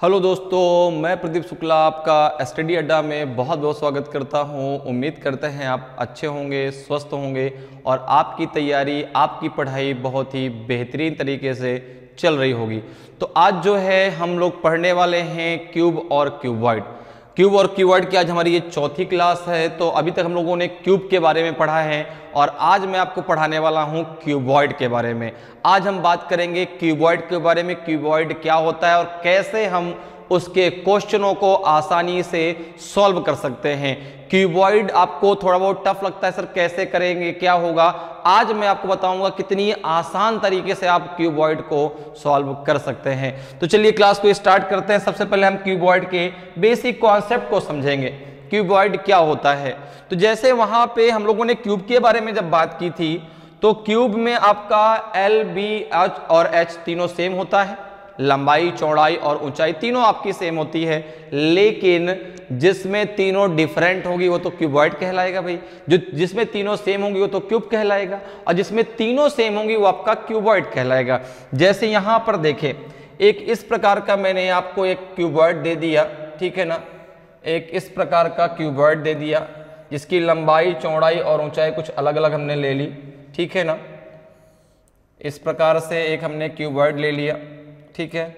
Hello दोस्तों, मैं प्रदीप शुक्ला आपका स्टडी अड्डा में बहुत बहुत स्वागत करता हूं। उम्मीद करते हैं आप अच्छे होंगे, स्वस्थ होंगे और आपकी तैयारी, आपकी पढ़ाई बहुत ही बेहतरीन तरीके से चल रही होगी। तो आज जो है हम लोग पढ़ने वाले हैं क्यूब और क्यूबॉइड। क्यूब और क्यूबॉइड की आज हमारी ये चौथी क्लास है। तो अभी तक हम लोगों ने क्यूब के बारे में पढ़ा है और आज मैं आपको पढ़ाने वाला हूँ क्यूबॉइड के बारे में। आज हम बात करेंगे क्यूबॉइड के बारे में, क्यूबॉइड क्या होता है और कैसे हम उसके क्वेश्चनों को आसानी से सॉल्व कर सकते हैं। क्यूबॉइड आपको थोड़ा बहुत टफ लगता है, सर कैसे करेंगे, क्या होगा, आज मैं आपको बताऊंगा कितनी आसान तरीके से आप क्यूबॉइड को सॉल्व कर सकते हैं। तो चलिए क्लास को स्टार्ट करते हैं। सबसे पहले हम क्यूबॉइड के बेसिक कॉन्सेप्ट को समझेंगे। क्यूबॉइड क्या होता है? तो जैसे वहां पे हम लोगों ने क्यूब के बारे में जब बात की थी तो क्यूब में आपका एल, बी, एच और एच तीनों सेम होता है। लंबाई, चौड़ाई और ऊंचाई तीनों आपकी सेम होती है, लेकिन जिसमें तीनों डिफरेंट होगी वो तो क्यूबॉइड कहलाएगा भाई। जिसमें तीनों सेम होंगी वो तो क्यूब कहलाएगा और जिसमें तीनों सेम होंगी वो आपका क्यूबॉइड कहलाएगा। जैसे यहां पर देखें, एक इस प्रकार का मैंने आपको एक क्यूबॉइड दे दिया, ठीक है ना। एक इस प्रकार का क्यूबॉइड दे दिया जिसकी लंबाई, चौड़ाई और ऊंचाई कुछ अलग अलग हमने ले ली, ठीक है ना। इस प्रकार से एक हमने क्यूबॉइड ले लिया, ठीक है,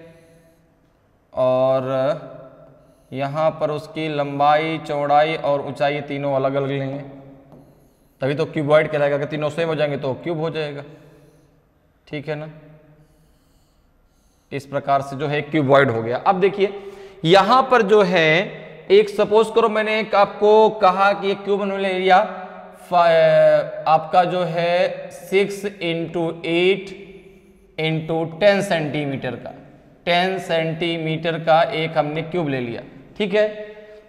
और यहाँ पर उसकी लंबाई, चौड़ाई और ऊंचाई तीनों अलग अलग लेंगे, तभी तो क्यूबॉइड कहलाएगा। कि तीनों सेम हो जाएंगे तो क्यूब हो जाएगा, ठीक है ना। इस प्रकार से जो है क्यूबॉइड हो गया। अब देखिए यहां पर जो है एक सपोज करो मैंने एक आपको कहा कि एक क्यूब ले लिया आपका जो है 6 × 8 × 10 सेंटीमीटर का, 10 सेंटीमीटर का एक हमने क्यूब ले लिया, ठीक है।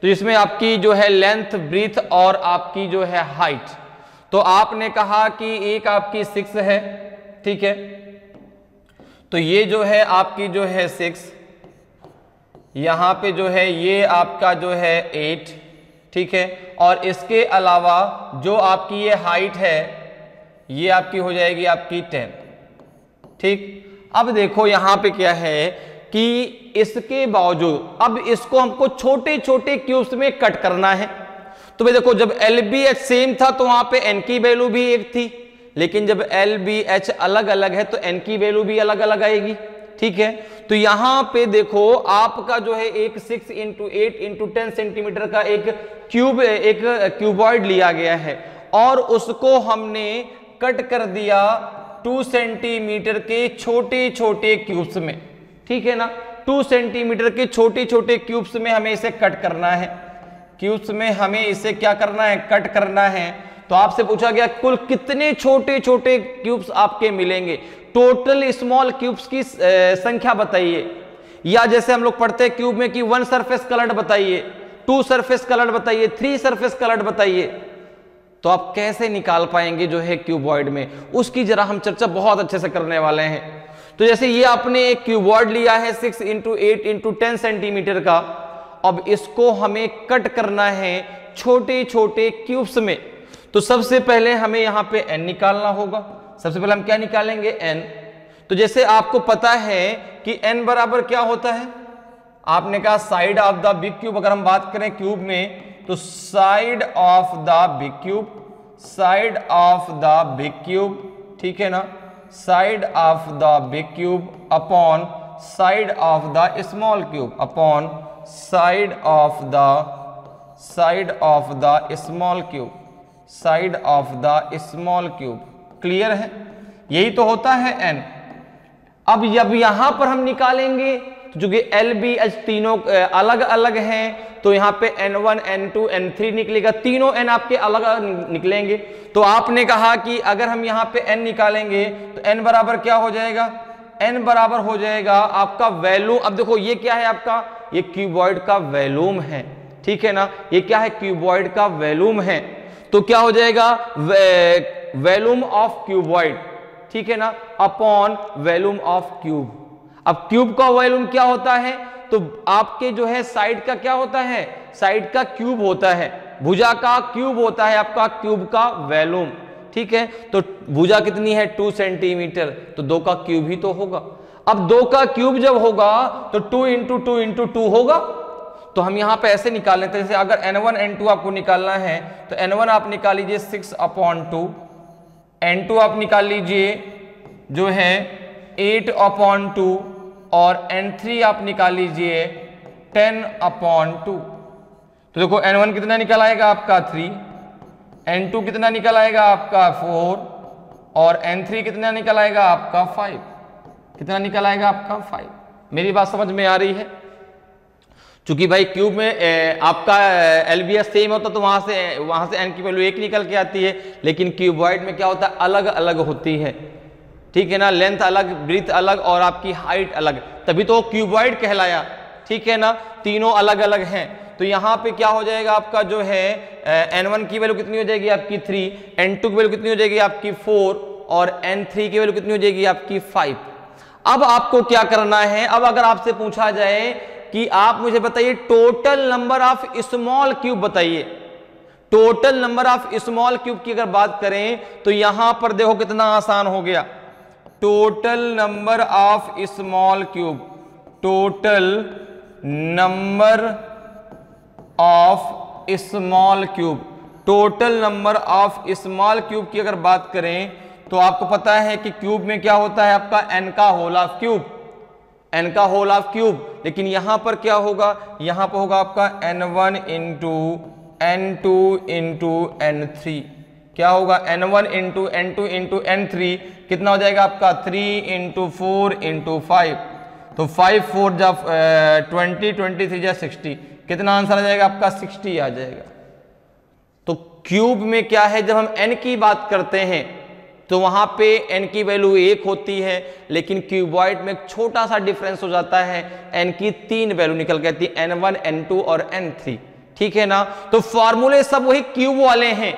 तो इसमें आपकी जो है लेंथ, ब्रीथ और आपकी जो है हाइट, तो आपने कहा कि एक आपकी 6 है, ठीक है। तो ये जो है आपकी जो है 6, यहां पे जो है ये आपका जो है 8, ठीक है। और इसके अलावा जो आपकी ये हाइट है ये आपकी हो जाएगी आपकी 10, ठीक। अब देखो यहां पे क्या है कि इसके बावजूद अब इसको हमको छोटे छोटे क्यूब्स में कट करना है। तो भाई देखो, जब एल बी एच सेम था तो वहां पे एन की वैल्यू भी एक थी, लेकिन जब एल बी एच अलग अलग है तो एन की वैल्यू भी अलग अलग आएगी, ठीक है। तो यहां पे देखो आपका जो है एक 6 × 8 × 10 सेंटीमीटर का एक क्यूबॉइड लिया गया है और उसको हमने कट कर दिया 2 सेंटीमीटर के छोटे छोटे क्यूब्स में, ठीक है ना। 2 सेंटीमीटर के छोटे छोटे क्यूब्स में हमें इसे कट करना है। क्यूब्स में हमें इसे क्या करना है? कट करना है। तो आपसे पूछा गया कुल कितने छोटे छोटे क्यूब्स आपके मिलेंगे, टोटल स्मॉल क्यूब्स की संख्या बताइए। या जैसे हम लोग पढ़ते हैं क्यूब में कि 1 सरफेस कलर्ड बताइए, 2 सरफेस कलर्ड बताइए, 3 सरफेस कलर्ड बताइए। तो आप कैसे निकाल पाएंगे जो है क्यूबॉइड में, उसकी जरा हम चर्चा बहुत अच्छे से करने वाले हैं। तो जैसे ये आपने एक क्यूबॉइड लिया है 6 × 8 × 10 सेंटीमीटर का, अब इसको हमें कट करना है छोटे छोटे क्यूब्स में। तो सबसे पहले हमें यहां पे n निकालना होगा। सबसे पहले हम क्या निकालेंगे? n। तो जैसे आपको पता है कि n बराबर क्या होता है, आपने कहा side of the big cube. अगर हम बात करें क्यूब में तो side of the big cube, side of the big cube, ठीक है ना, side of the big cube upon side of the small cube upon side of the small cube, side of the small cube. Clear है? यही तो होता है n। अब जब यहां पर हम निकालेंगे तो चूंकि एल, बी, एच तीनों अलग अलग हैं तो यहां पे n1, n2, n3 निकलेगा, तीनों n आपके अलग अलग निकलेंगे। तो आपने कहा कि अगर हम यहां पे n निकालेंगे तो n बराबर क्या हो जाएगा? n बराबर हो जाएगा आपका वैल्यूम। अब देखो ये क्या है आपका? ये क्यूबॉइड का वैल्यूम है, ठीक है ना। ये क्या है? क्यूबॉइड का वैल्यूम है। तो क्या हो जाएगा? वैल्यूम ऑफ क्यूबॉइड, ठीक है ना, अपॉन वैल्यूम ऑफ क्यूब। अब क्यूब का वॉल्यूम क्या होता है? तो आपके जो है साइड का क्या होता है? साइड का क्यूब होता है, भुजा का क्यूब होता है आपका क्यूब का वॉल्यूम, ठीक है। तो भुजा कितनी है? 2 सेंटीमीटर, तो 2 का क्यूब ही तो होगा। अब 2 का क्यूब जब होगा तो 2 इंटू 2 इंटू 2 होगा। तो हम यहां पे ऐसे निकाल लेते हैं, जैसे अगर n1 n2 आपको निकालना है तो n1 आप निकाल लीजिए 6/2, n2 आप निकाल लीजिए जो है 8/2 और n3 आप निकाल लीजिए 10/2। तो देखो n1 कितना निकल आएगा आपका 3, n2 कितना निकल आएगा आपका 4 और n3 कितना निकल आएगा आपका 5। कितना निकल आएगा आपका 5। मेरी बात समझ में आ रही है? चूंकि भाई क्यूब में आपका एलबीएस सेम होता तो वहां से n की वैल्यू 1 निकल के आती है, लेकिन क्यूबॉइड में क्या होता है, अलग अलग होती है, ठीक है ना, लेंथ अलग, ब्रीथ अलग और आपकी हाइट अलग, तभी तो क्यूबॉइड कहलाया, ठीक है ना, तीनों अलग अलग हैं। तो यहाँ पे क्या हो जाएगा आपका जो है n1 की वैल्यू कितनी हो जाएगी आपकी 3, n2 की वैल्यू कितनी हो जाएगी आपकी 4 और n3 की वैल्यू कितनी हो जाएगी आपकी 5। अब आपको क्या करना है, अब अगर आपसे पूछा जाए कि आप मुझे बताइए total number of small cube बताइए, total number of small cube की अगर बात करें तो यहां पर देखो कितना आसान हो गया। Total number of small cube, total number of small cube, total number of small cube की अगर बात करें तो आपको पता है कि क्यूब में क्या होता है आपका n का होल ऑफ क्यूब, n का होल ऑफ क्यूब, लेकिन यहां पर क्या होगा, यहां पर होगा आपका n1 into n2 into n3। क्या होगा n1 into n2 into n3 कितना हो जाएगा आपका 3 इंटू 4 इंटू 5। तो 5 4 जा 20 23 जा 60, कितना आंसर आ जाएगा आपका 60 आ जाएगा। तो क्यूब में क्या है, जब हम n की बात करते हैं तो वहां पे n की वैल्यू 1 होती है, लेकिन क्यूबॉइड में एक छोटा सा डिफरेंस हो जाता है, n की 3 वैल्यू निकल के आती है, n1 n2 और n3, ठीक है ना। तो फार्मूले सब वही क्यूब वाले हैं,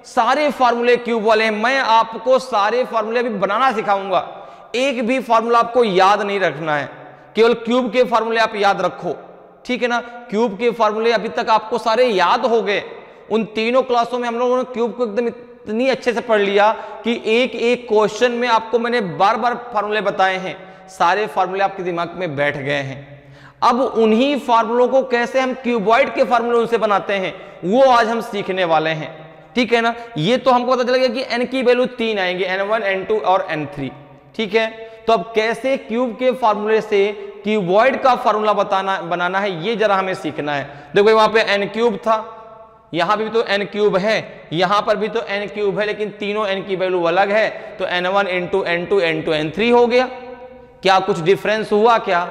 सारे फार्मूले क्यूब वाले हैं। मैं आपको सारे फार्मूले अभी बनाना सिखाऊंगा, एक भी फार्मूला आपको याद नहीं रखना है, केवल क्यूब के फार्मूले आप याद रखो, ठीक है ना। क्यूब के फार्मूले अभी तक आपको सारे याद हो गए। उन तीनों क्लासों में हम लोगों ने क्यूब को एकदम इतनी अच्छे से पढ़ लिया कि एक एक क्वेश्चन में आपको मैंने बार बार फार्मूले बताए हैं, सारे फार्मूले आपके दिमाग में बैठ गए हैं। अब उन्हीं फार्मूलों को कैसे हम क्यूबॉइड के फार्मूले उनसे बनाते हैं वो आज हम सीखने वाले हैं, ठीक है ना। ये तो हमको पता चल गया कि n की वैल्यू 3 आएंगे, n1 n2 और n3, ठीक है। तो अब कैसे क्यूब के फार्मूले से क्यूबॉइड का फार्मूला बनाना है ये जरा हमें सीखना है। देखो वहां पे n क्यूब था, यहां भी तो n क्यूब है, यहां पर भी तो n क्यूब है, लेकिन तीनों n की वैल्यू अलग है, तो n1 into n2 into n3 हो गया। क्या कुछ डिफरेंस हुआ क्या?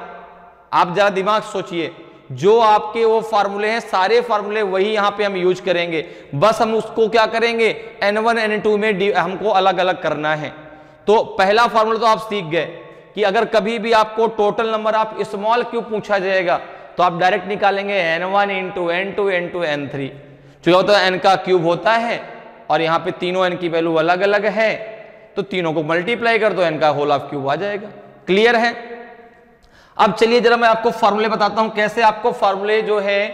आप जरा दिमाग सोचिए, जो आपके वो फार्मूले हैं सारे फार्मूले वही यहां पे हम यूज करेंगे, बस हम उसको क्या करेंगे n1 n2 में हमको अलग अलग करना है। तो पहला फार्मूला तो आप सीख गए कि अगर कभी भी आपको total number of small cube पूछा जाएगा तो आप डायरेक्ट निकालेंगे n1 into n2 into n3। जो होता है n का क्यूब होता है और यहाँ पे तीनों n की वैल्यू अलग अलग है, तो तीनों को मल्टीप्लाई कर दो, n का होल ऑफ क्यूब आ जाएगा। क्लियर है? अब चलिए जरा मैं आपको फार्मूले बताता हूं कैसे आपको फार्मूले जो है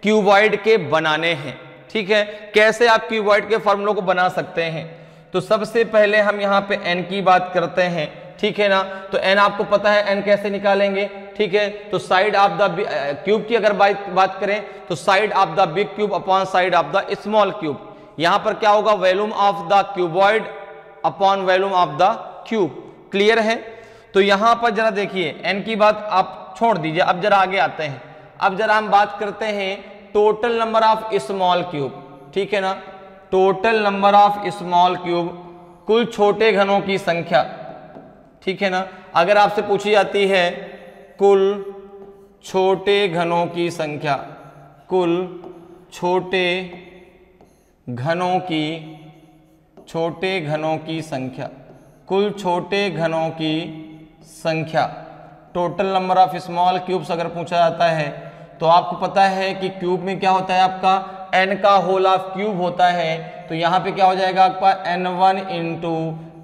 क्यूबॉइड के बनाने हैं, ठीक है, कैसे आप क्यूबॉइड के फार्मूलों को बना सकते हैं। तो सबसे पहले हम यहाँ पे n की बात करते हैं, ठीक है ना। तो n आपको पता है n कैसे निकालेंगे, ठीक है। तो साइड ऑफ द क्यूब की अगर बात करें तो side of the big cube upon side of the small cube. यहां पर क्या होगा, volume of the cuboid upon volume of the cube. Clear है? तो यहां पर जरा देखिए n की बात आप छोड़ दीजिए, अब जरा आगे आते हैं। अब जरा हम बात करते हैं total number of small cube, ठीक है ना। Total number of small cube, कुल छोटे घनों की संख्या, ठीक है ना। अगर आपसे पूछी जाती है कुल छोटे घनों की संख्या, कुल छोटे घनों की संख्या, कुल छोटे घनों की संख्या, total number of small cubes अगर पूछा जाता है तो आपको पता है कि क्यूब में क्या होता है आपका n का होल ऑफ क्यूब होता है। तो यहाँ पे क्या हो जाएगा आपका n1 into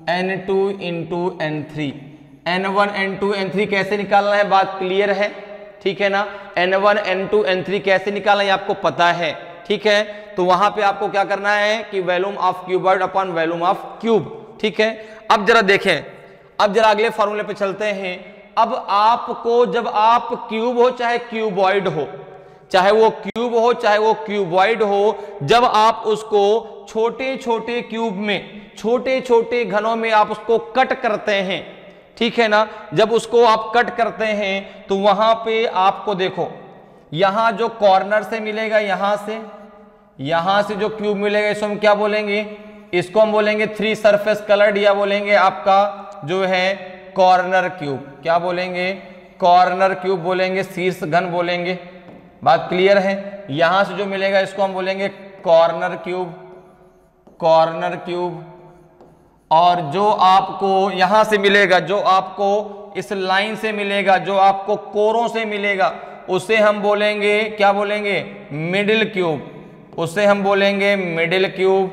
n2 into n3। n1 n2 n3 कैसे निकालना है, बात क्लियर है, ठीक है ना। n1 n2 n3 कैसे निकालना है आपको पता है, ठीक है। तो वहां पे आपको क्या करना है कि volume of cuboid upon volume of cube, ठीक है। अब जरा देखें, अब जरा अगले फॉर्मूले पे चलते हैं। अब आपको जब आप क्यूब हो चाहे क्यूबॉइड हो, चाहे वो क्यूब हो चाहे वो क्यूबॉइड हो, जब आप उसको छोटे छोटे क्यूब में, छोटे छोटे घनों में आप उसको कट करते हैं, ठीक है ना, जब उसको आप कट करते हैं तो वहां पे आपको देखो यहां जो कॉर्नर से मिलेगा, यहां से जो क्यूब मिलेगा इसको हम क्या बोलेंगे, इसको हम बोलेंगे 3 सरफेस कलर्ड, या बोलेंगे आपका जो है कॉर्नर क्यूब। क्या बोलेंगे, कॉर्नर क्यूब बोलेंगे, शीर्ष घन बोलेंगे। बात क्लियर है। यहां से जो मिलेगा इसको हम बोलेंगे कॉर्नर क्यूब, कॉर्नर क्यूब। और जो आपको यहां से मिलेगा, जो आपको इस लाइन से मिलेगा, जो आपको कोरों से मिलेगा, उसे हम बोलेंगे, क्या बोलेंगे, मिडिल क्यूब, उसे हम बोलेंगे मिडिल क्यूब,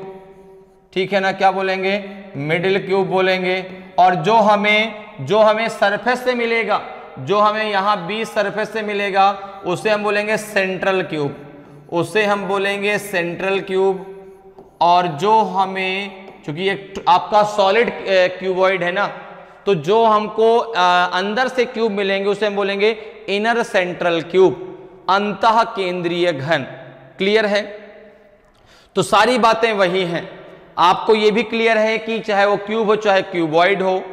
ठीक है ना, क्या बोलेंगे, मिडिल क्यूब बोलेंगे। और जो हमें सरफेस से मिलेगा, जो हमें यहां 20 सरफेस से मिलेगा, उसे हम बोलेंगे सेंट्रल क्यूब, उसे हम बोलेंगे सेंट्रल क्यूब। और जो हमें, चूंकि एक आपका सॉलिड क्यूबॉइड है ना, तो जो हमको अंदर से क्यूब मिलेंगे उसे हम बोलेंगे इनर सेंट्रल क्यूब, अंतः केंद्रीय घन। क्लियर है। तो सारी बातें वही हैं। आपको यह भी क्लियर है कि चाहे वो क्यूब हो चाहे क्यूबॉइड हो,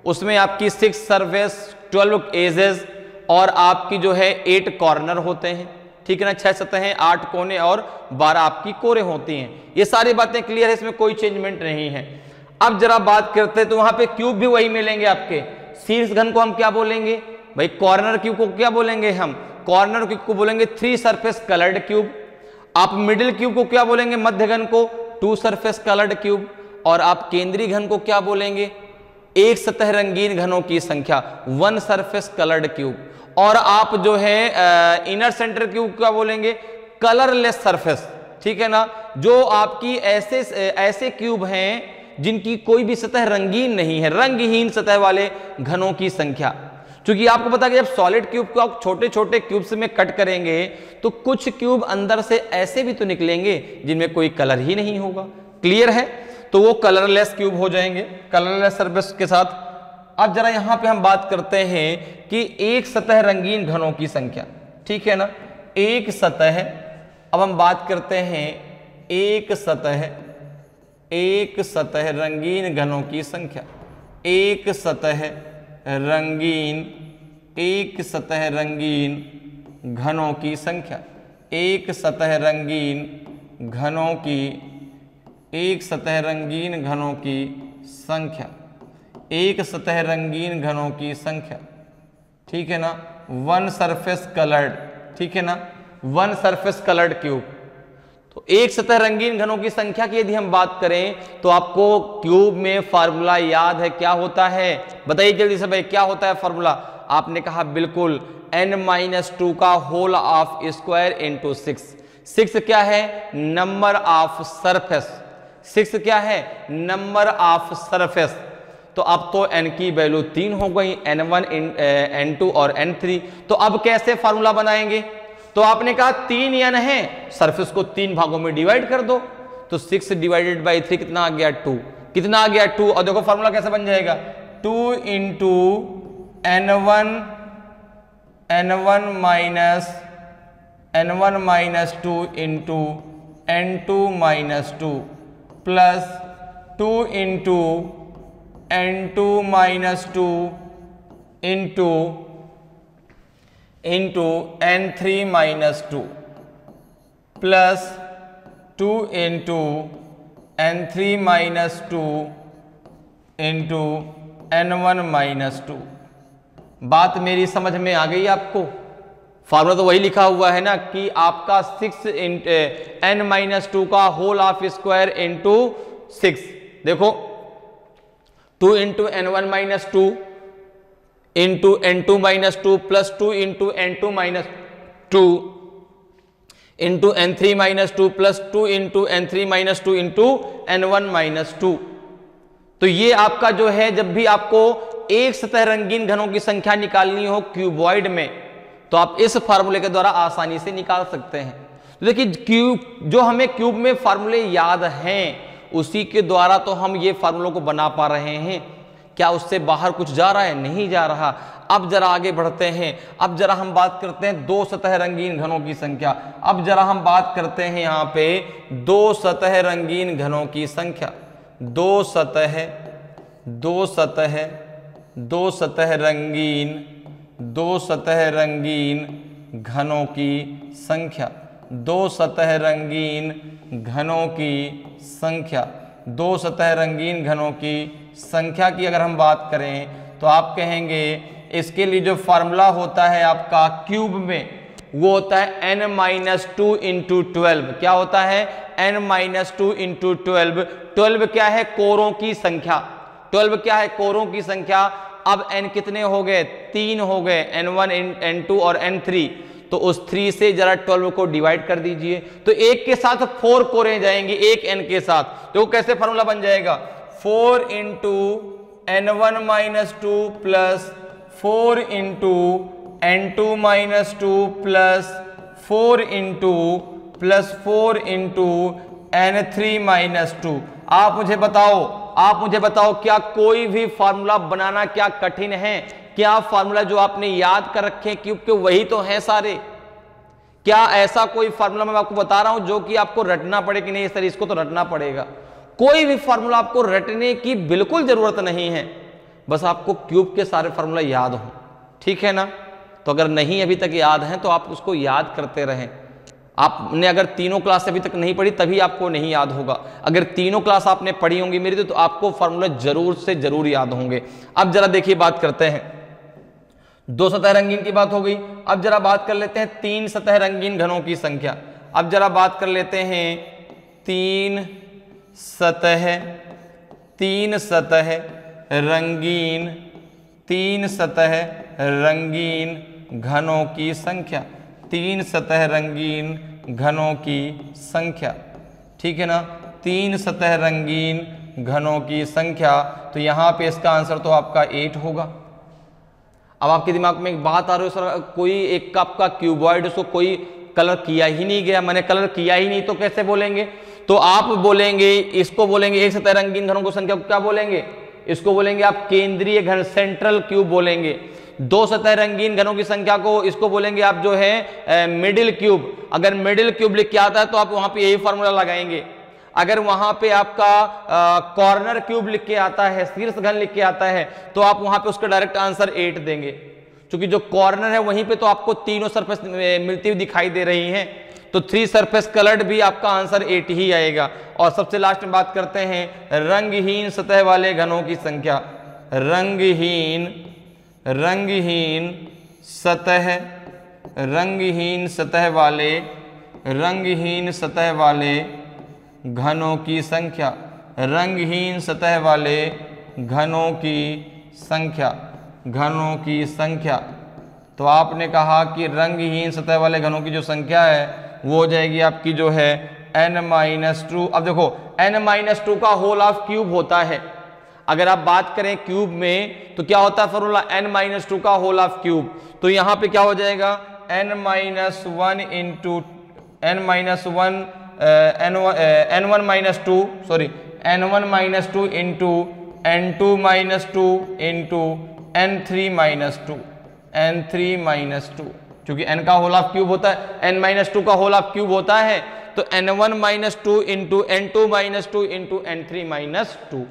उसमें आपकी 6 सरफेस, 12 एजेस और आपकी जो है 8 कॉर्नर होते हैं, ठीक है ना, 6 सतहें, 8 कोने और 12 आपकी कोरे होती हैं। ये सारी बातें क्लियर है, इसमें कोई चेंजमेंट नहीं है। अब जरा बात करते हैं तो वहां पे क्यूब भी वही मिलेंगे आपके। शीर्ष घन को हम क्या बोलेंगे भाई, कॉर्नर क्यूब को क्या बोलेंगे हम, कॉर्नर क्यूब को बोलेंगे 3 सरफेस कलर्ड क्यूब। आप मिडिल क्यूब को क्या बोलेंगे, मध्य घन को 2 सरफेस कलर्ड क्यूब। और आप केंद्रीय घन को क्या बोलेंगे, एक सतह रंगीन घनों की संख्या, 1 सरफेस कलर्ड क्यूब। और आप जो है इनर सेंटर क्यूब क्या बोलेंगे, कलरलेस सरफेस, ठीक है ना, जो आपकी ऐसे क्यूब हैं जिनकी कोई भी सतह रंगीन नहीं है, रंगहीन सतह वाले घनों की संख्या। क्योंकि आपको पता है कि जब सॉलिड क्यूब को आप छोटे छोटे क्यूब्स में कट करेंगे तो कुछ क्यूब अंदर से ऐसे भी तो निकलेंगे जिनमें कोई कलर ही नहीं होगा। क्लियर है। तो वो कलरलेस क्यूब हो जाएंगे, कलरलेस सरफेस के साथ। अब जरा यहां पे हम बात करते हैं कि एक सतह रंगीन घनों की संख्या, ठीक है ना, एक सतह। अब हम बात करते हैं एक सतह रंगीन घनों की संख्या, एक सतह रंगीन घनों की संख्या, एक सतह रंगीन घनों की संख्या, ठीक है ना, 1 सरफेस कलर्ड, ठीक है ना, 1 सरफेस कलर्ड क्यूब। तो एक सतह रंगीन घनों की संख्या की यदि हम बात करें तो आपको क्यूब में फार्मूला याद है, क्या होता है, बताइए जल्दी से भाई, क्या होता है फार्मूला। आपने कहा बिल्कुल, n-2 का होल ऑफ स्क्वायर इंटू 6 क्या है, नंबर ऑफ सरफेस, 6 क्या है, नंबर ऑफ सरफेस। तो अब तो n की वैल्यू 3 हो गई, n1, n2 और n3। तो अब कैसे फार्मूला बनाएंगे, तो आपने कहा 3 n है, सरफेस को 3 भागों में डिवाइड कर दो, तो 6 डिवाइडेड बाई 3 कितना आ गया, 2। कितना आ गया, 2। और देखो फार्मूला कैसे बन जाएगा, 2 into n1 minus 2 into n2 minus 2 plus 2 into n2 minus 2 into n3 minus 2 plus 2 into n3 minus 2 into n1 minus 2। बात मेरी समझ में आ गई आपको। फार्मूला तो वही लिखा हुआ है ना कि आपका 6 n माइनस 2 का होल ऑफ स्क्वायर इंटू 6। देखो 2 into n1 minus 2 into n2 minus 2 plus 2 into n2 minus 2 into n3 minus 2 plus 2 into n3 minus 2 into n1 minus 2। तो ये आपका जो है, जब भी आपको एक सतह रंगीन घनों की संख्या निकालनी हो क्यूबॉइड में, तो आप इस फार्मूले के द्वारा आसानी से निकाल सकते हैं। तो देखिए क्यूब, जो हमें क्यूब में फार्मूले याद हैं उसी के द्वारा तो हम ये फार्मूलों को बना पा रहे हैं। क्या उससे बाहर कुछ जा रहा है, नहीं जा रहा। अब जरा आगे बढ़ते हैं, अब जरा हम बात करते हैं दो सतह रंगीन घनों की संख्या। अब जरा हम बात करते हैं यहाँ पे दो सतह रंगीन घनों की संख्या। दो सतह रंगीन घनों की संख्या। दो सतह रंगीन घनों की संख्या। दो सतह रंगीन घनों की संख्या की अगर हम बात करें तो आप कहेंगे इसके लिए जो फार्मूला होता है आपका क्यूब में, वो होता है n-2 इंटू 12। क्या होता है? n-2 into 12। 12 क्या है? कोरों की संख्या। 12 क्या है? कोरों की संख्या। अब n कितने हो गए? 3 हो गए, n1 n2 और n3। तो उस 3 से जरा 12 को डिवाइड कर दीजिए, तो एक के साथ 4 कोरें जाएंगी, एक n के साथ। तो कैसे फार्मूला बन जाएगा? 4 into n1 minus 2 plus 4 into n2 minus 2 plus 4 into n3 minus 2। आप मुझे बताओ क्या कोई भी फार्मूला बनाना क्या कठिन है? क्या फार्मूला जो आपने याद कर रखे क्यूब के वही तो हैं सारे? क्या ऐसा कोई फार्मूला मैं आपको बता रहा हूं जो कि आपको रटना पड़े कि नहीं सर इसको तो रटना पड़ेगा? कोई भी फार्मूला आपको रटने की बिल्कुल जरूरत नहीं है, बस आपको क्यूब के सारे फार्मूला याद हो, ठीक है ना? तो अगर नहीं अभी तक याद है तो आप उसको याद करते रहें। आपने अगर तीनों क्लास अभी तक नहीं पढ़ी तभी आपको नहीं याद होगा। अगर तीनों क्लास आपने पढ़ी होंगी मेरी तो आपको फार्मूला जरूर से जरूर याद होंगे। अब जरा देखिए बात करते हैं, दो सतह रंगीन की बात हो गई। अब जरा बात कर लेते हैं तीन सतह रंगीन घनों की संख्या। अब जरा बात कर लेते हैं तीन सतह रंगीन घनों की संख्या। तीन सतह रंगीन घनों की संख्या, ठीक है ना? तीन सतह रंगीन घनों की संख्या। तो यहां पे इसका आंसर तो आपका 8 होगा। अब आपके दिमाग में एक बात आ रही है सर कोई एक आपका क्यूबॉइड उसको कोई कलर किया ही नहीं गया, मैंने कलर किया ही नहीं तो कैसे बोलेंगे? तो आप बोलेंगे, इसको बोलेंगे एक सतह रंगीन घनों की संख्या को क्या बोलेंगे? इसको बोलेंगे आप केंद्रीय घन, सेंट्रल क्यूब बोलेंगे। दो सतह रंगीन घनों की संख्या को इसको बोलेंगे आप जो है मिडिल क्यूब। अगर मिडिल क्यूब लिख के आता है तो आप वहां पे यही फॉर्मूला लगाएंगे। अगर वहां पे आपका कॉर्नर क्यूब लिख के आता है, शीर्ष घन लिख के आता है, तो आप वहां पे उसका डायरेक्ट आंसर 8 देंगे, क्योंकि जो कॉर्नर है वहीं पे तो आपको तीनों सरफेस मिलती हुई दिखाई दे रही हैं। तो 3 सरफेस कलर्ड भी आपका आंसर 8 ही आएगा। और सबसे लास्ट में बात करते हैं रंगहीन सतह वाले घनों की संख्या। रंगहीन सतह वाले घनों की संख्या। रंगहीन सतह वाले घनों की संख्या। तो आपने कहा कि रंगहीन सतह वाले घनों की जो संख्या है वो हो जाएगी आपकी जो है n-2। अब देखो n-2 का होल ऑफ क्यूब होता है। अगर आप बात करें क्यूब में तो क्या होता है फॉर्मूला? n-2 का होल ऑफ क्यूब। तो यहां पे क्या हो जाएगा? n-1 into n1 minus 2 into n2 minus 2 into n3 minus 2, क्योंकि n का होल ऑफ क्यूब होता है, n-2 का होल ऑफ क्यूब होता है। तो n1 minus 2 into n2 minus 2 into n3 minus 2।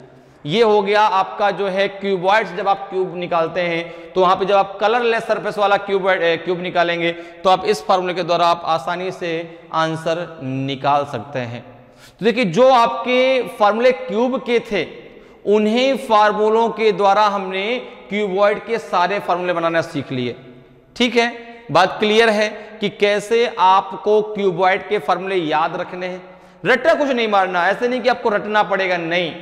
ये हो गया आपका जो है क्यूबॉइड्स। जब आप क्यूब निकालते हैं तो वहां पे जब आप कलरलेस सरफेस वाला क्यूब निकालेंगे तो आप इस फार्मूले के द्वारा आप आसानी से आंसर निकाल सकते हैं। तो देखिए जो आपके फार्मूले क्यूब के थे उन्हीं फार्मूलों के द्वारा हमने क्यूबॉइड के सारे फार्मूले बनाना सीख लिए, ठीक है? बात क्लियर है कि कैसे आपको क्यूबॉइड के फार्मूले याद रखने हैं। रट्टा कुछ नहीं मारना, ऐसे नहीं कि आपको रटना पड़ेगा, नहीं।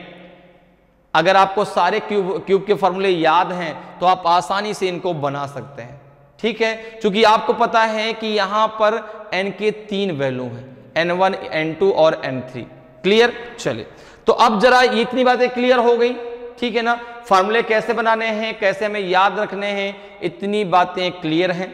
अगर आपको सारे क्यूब के फार्मूले याद हैं तो आप आसानी से इनको बना सकते हैं, ठीक है? क्योंकि आपको पता है कि यहां पर n के 3 वैल्यू हैं, n1 n2 और n3। क्लियर? चलिए, तो अब जरा इतनी बातें क्लियर हो गई, ठीक है ना? फार्मूले कैसे बनाने हैं, कैसे हमें याद रखने हैं, इतनी बातें क्लियर हैं।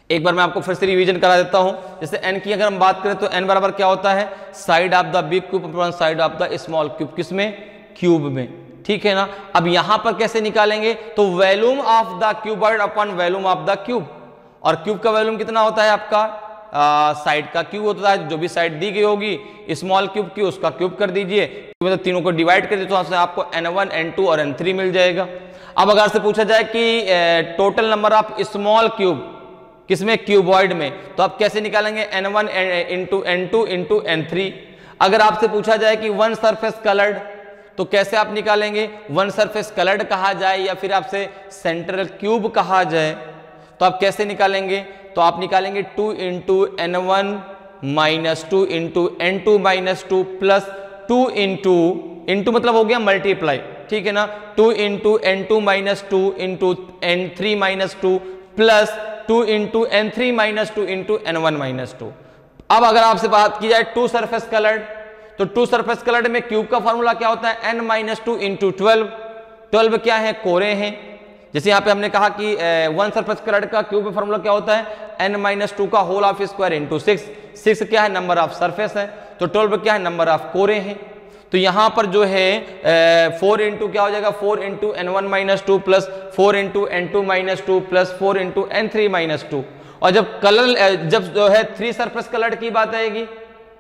एक बार मैं आपको फिर से रिवीजन करा देता हूं। जैसे n की अगर हम बात करें तो n बराबर क्या होता है? Side of the big cube upon side of the small cube. किसमें? क्यूब में, ठीक है ना। अब यहां पर कैसे निकालेंगे, तो volume of the cuboid upon volume of the cube, और क्यूब का वॉल्यूम कितना होता है आपका, साइड का क्यूब होता है, जो भी साइड दी गई होगी स्मॉल क्यूब की उसका क्यूब कर दीजिए, मतलब तीनों को डिवाइड कर दीजिए, तो आपको n1 n2 और n3 मिल जाएगा। अब अगर से पूछा जाए कि total number of small cube किसमें, क्यूबॉइड में, तो आप कैसे निकालेंगे, n1 into n2 into n3। अगर आपसे पूछा जाए कि वन सरफेस कलर्ड, तो कैसे आप निकालेंगे, वन सरफेस कलर्ड कहा जाए या फिर आपसे सेंट्रल क्यूब कहा जाए, तो आप कैसे निकालेंगे, तो आप निकालेंगे 2 into n1 minus 2 into n2 minus 2 plus 2 into मतलब हो गया मल्टीप्लाई, ठीक है ना, 2 into n2 minus 2 into n3 minus 2 plus 2 into n3 minus 2 into n1 minus 2। अब अगर आपसे बात की जाए टू सरफेस कलर्ड, तो टू सरफेस कलर्ड में क्यूब का फॉर्मूला क्या होता है, n माइनस 2 इंटू 12 क्या है, कोरे हैं। जैसे यहाँ पे हमने कहा कि वन सरफेस कलर्ड का क्यूब का फॉर्मूला क्या होता है, n माइनस 2 का होल ऑफ स्क्वायर इंटू 6 क्या है, नंबर ऑफ सरफेस है, तो 12 क्या है, नंबर ऑफ कोरे हैं। तो यहाँ पर जो है 4 इंटू क्या हो जाएगा, 4 into n1 minus 2 plus 4 into n2 minus 2 plus 4 into n3 minus 2। और जब जो है 3 सरफेस कलर्ड की बात आएगी,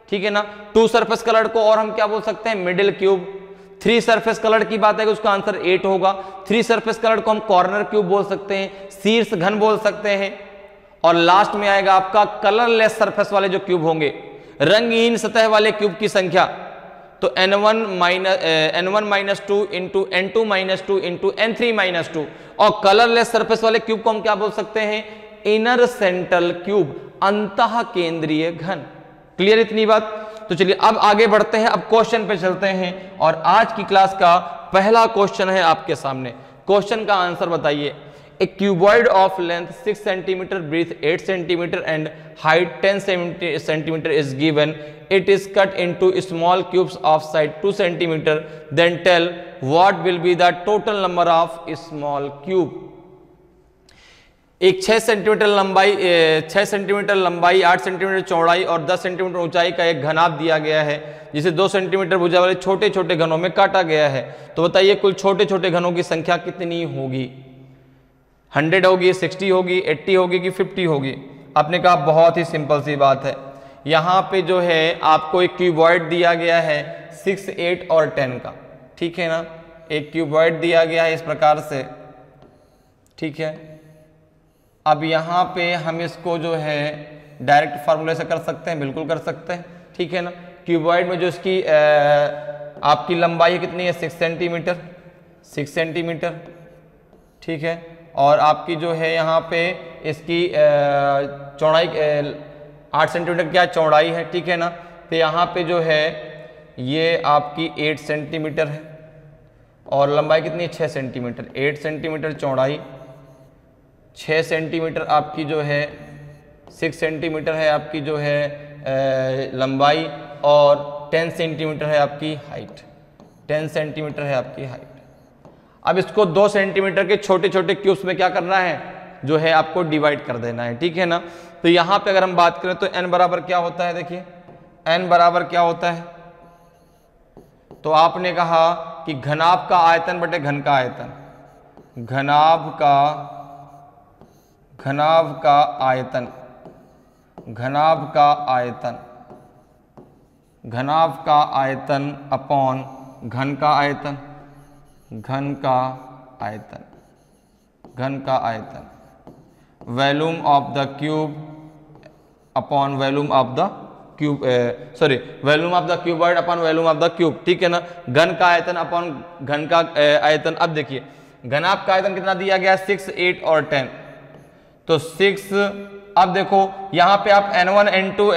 ठीक है ना, 2 सरफेस कलर्ड को और हम क्या बोल सकते हैं, मिडिल क्यूब। 3 सरफेस कलर्ड की बात है, उसका आंसर 8 होगा। 3 सरफेस कलर्ड को हम कॉर्नर क्यूब बोल सकते हैं, शीर्ष घन बोल सकते हैं। और लास्ट में आएगा आपका कलरलेस सरफेस वाले जो क्यूब होंगे, रंगीन सतह वाले क्यूब की संख्या, तो n1 minus 2 into n2 minus 2 into n3 minus 2। और कलरलेस सरफेस वाले क्यूब को हम क्या बोल सकते हैं, इनर सेंट्रल क्यूब, अंतः केंद्रीय घन। क्लियर इतनी बात। तो चलिए अब आगे बढ़ते हैं, अब क्वेश्चन पे चलते हैं, और आज की क्लास का पहला क्वेश्चन है आपके सामने। क्वेश्चन का आंसर बताइए। A cuboid of length 6 centimetre, breadth 8 centimetre and height 10 centimetre is given. It is cut into small cubes of side 2 centimetre. Then tell what will be the total number of small cube. एक 6 centimetre लंबाई 8 centimetre चौड़ाई और 10 centimetre ऊंचाई का एक घनाभ दिया गया है, जिसे 2 सेंटीमीटर भुजा वाले छोटे छोटे घनों में काटा गया है। तो बताइए कुल छोटे छोटे घनों की संख्या कितनी होगी, 100 होगी, 60 होगी, 80 होगी कि 50 होगी। आपने कहा बहुत ही सिंपल सी बात है। यहाँ पे जो है आपको एक क्यूबॉइड दिया गया है 6, 8 और 10 का, ठीक है ना। एक क्यूबॉइड दिया गया है इस प्रकार से, ठीक है। अब यहाँ पे हम इसको जो है डायरेक्ट फार्मूले से कर सकते हैं, बिल्कुल कर सकते हैं, ठीक है ना। क्यूबॉइड में जो इसकी आपकी लंबाई कितनी है, 6 सेंटीमीटर, ठीक है। और आपकी जो है यहाँ पे इसकी चौड़ाई 8 सेंटीमीटर क्या चौड़ाई है, ठीक है ना। तो यहाँ पे जो है ये आपकी 8 सेंटीमीटर है और लंबाई कितनी है, 6 सेंटीमीटर। 8 सेंटीमीटर चौड़ाई, 6 सेंटीमीटर आपकी जो है, 6 सेंटीमीटर है आपकी जो है लंबाई, और 10 सेंटीमीटर है आपकी हाइट, 10 सेंटीमीटर है आपकी हाइट। अब इसको 2 सेंटीमीटर के छोटे छोटे क्यूब्स में क्या करना है, जो है आपको डिवाइड कर देना है, ठीक है ना। तो यहाँ पे अगर हम बात करें तो n बराबर क्या होता है, देखिए n बराबर क्या होता है, तो आपने कहा कि घनाभ का आयतन बटे घन का आयतन, घनाभ का आयतन, घनाभ का आयतन अपॉन घन का आयतन, volume of the cube upon volume of the cube, volume of the cuboid upon volume of the cube, ठीक है ना। घन का आयतन अपॉन घन का आयतन। अब देखिए घनाभ का आयतन कितना दिया गया, 6, 8 और 10, तो 6। अब देखो यहाँ पे आप n1 n2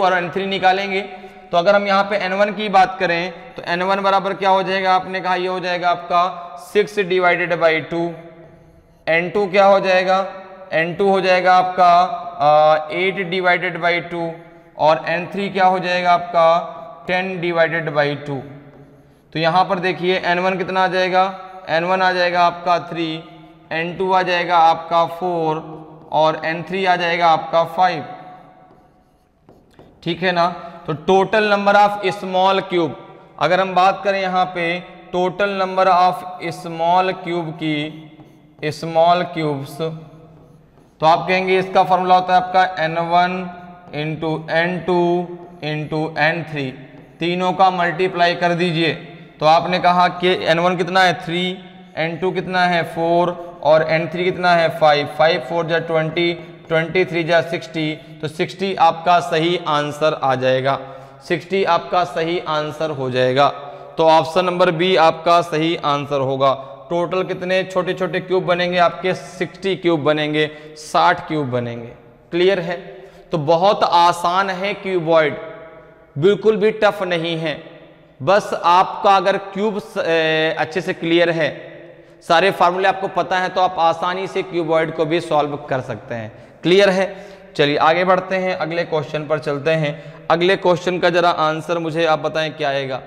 और n3 निकालेंगे, तो अगर हम यहाँ पे n1 की बात करें तो n1 बराबर क्या हो जाएगा, आपने कहा ये हो जाएगा आपका 6 डिवाइडेड बाई 2। n2 क्या हो जाएगा, n2 हो जाएगा आपका 8 डिवाइडेड बाई 2, और n3 क्या हो जाएगा आपका 10 डिवाइडेड बाई 2। तो यहाँ पर देखिए n1 कितना आ जाएगा, n1 आ जाएगा आपका 3, n2 आ जाएगा आपका 4 और n3 आ जाएगा आपका 5, ठीक है ना। तो total number of small cube, अगर हम बात करें यहाँ पे total number of small cubes, तो आप कहेंगे इसका फॉर्मूला होता है आपका n1 into n2 into n3, तीनों का मल्टीप्लाई कर दीजिए। तो आपने कहा कि n1 कितना है 3, n2 कितना है 4 और n3 कितना है 5, 5 4 जा 20, 23 जा 60, तो 60 आपका सही आंसर आ जाएगा, 60 आपका सही आंसर हो जाएगा। तो ऑप्शन नंबर बी आपका सही आंसर होगा। टोटल कितने छोटे छोटे क्यूब बनेंगे आपके 60 क्यूब बनेंगे, 60 क्यूब बनेंगे। क्लियर है? तो बहुत आसान है क्यूबॉइड, बिल्कुल भी टफ नहीं है। बस आपका अगर क्यूब अच्छे से क्लियर है, सारे फार्मूले आपको पता है, तो आप आसानी से क्यूबॉइड को भी सॉल्व कर सकते हैं। क्लियर है? चलिए आगे बढ़ते हैं, अगले क्वेश्चन पर चलते हैं। अगले क्वेश्चन का जरा आंसर मुझे आप बताएं क्या आएगा।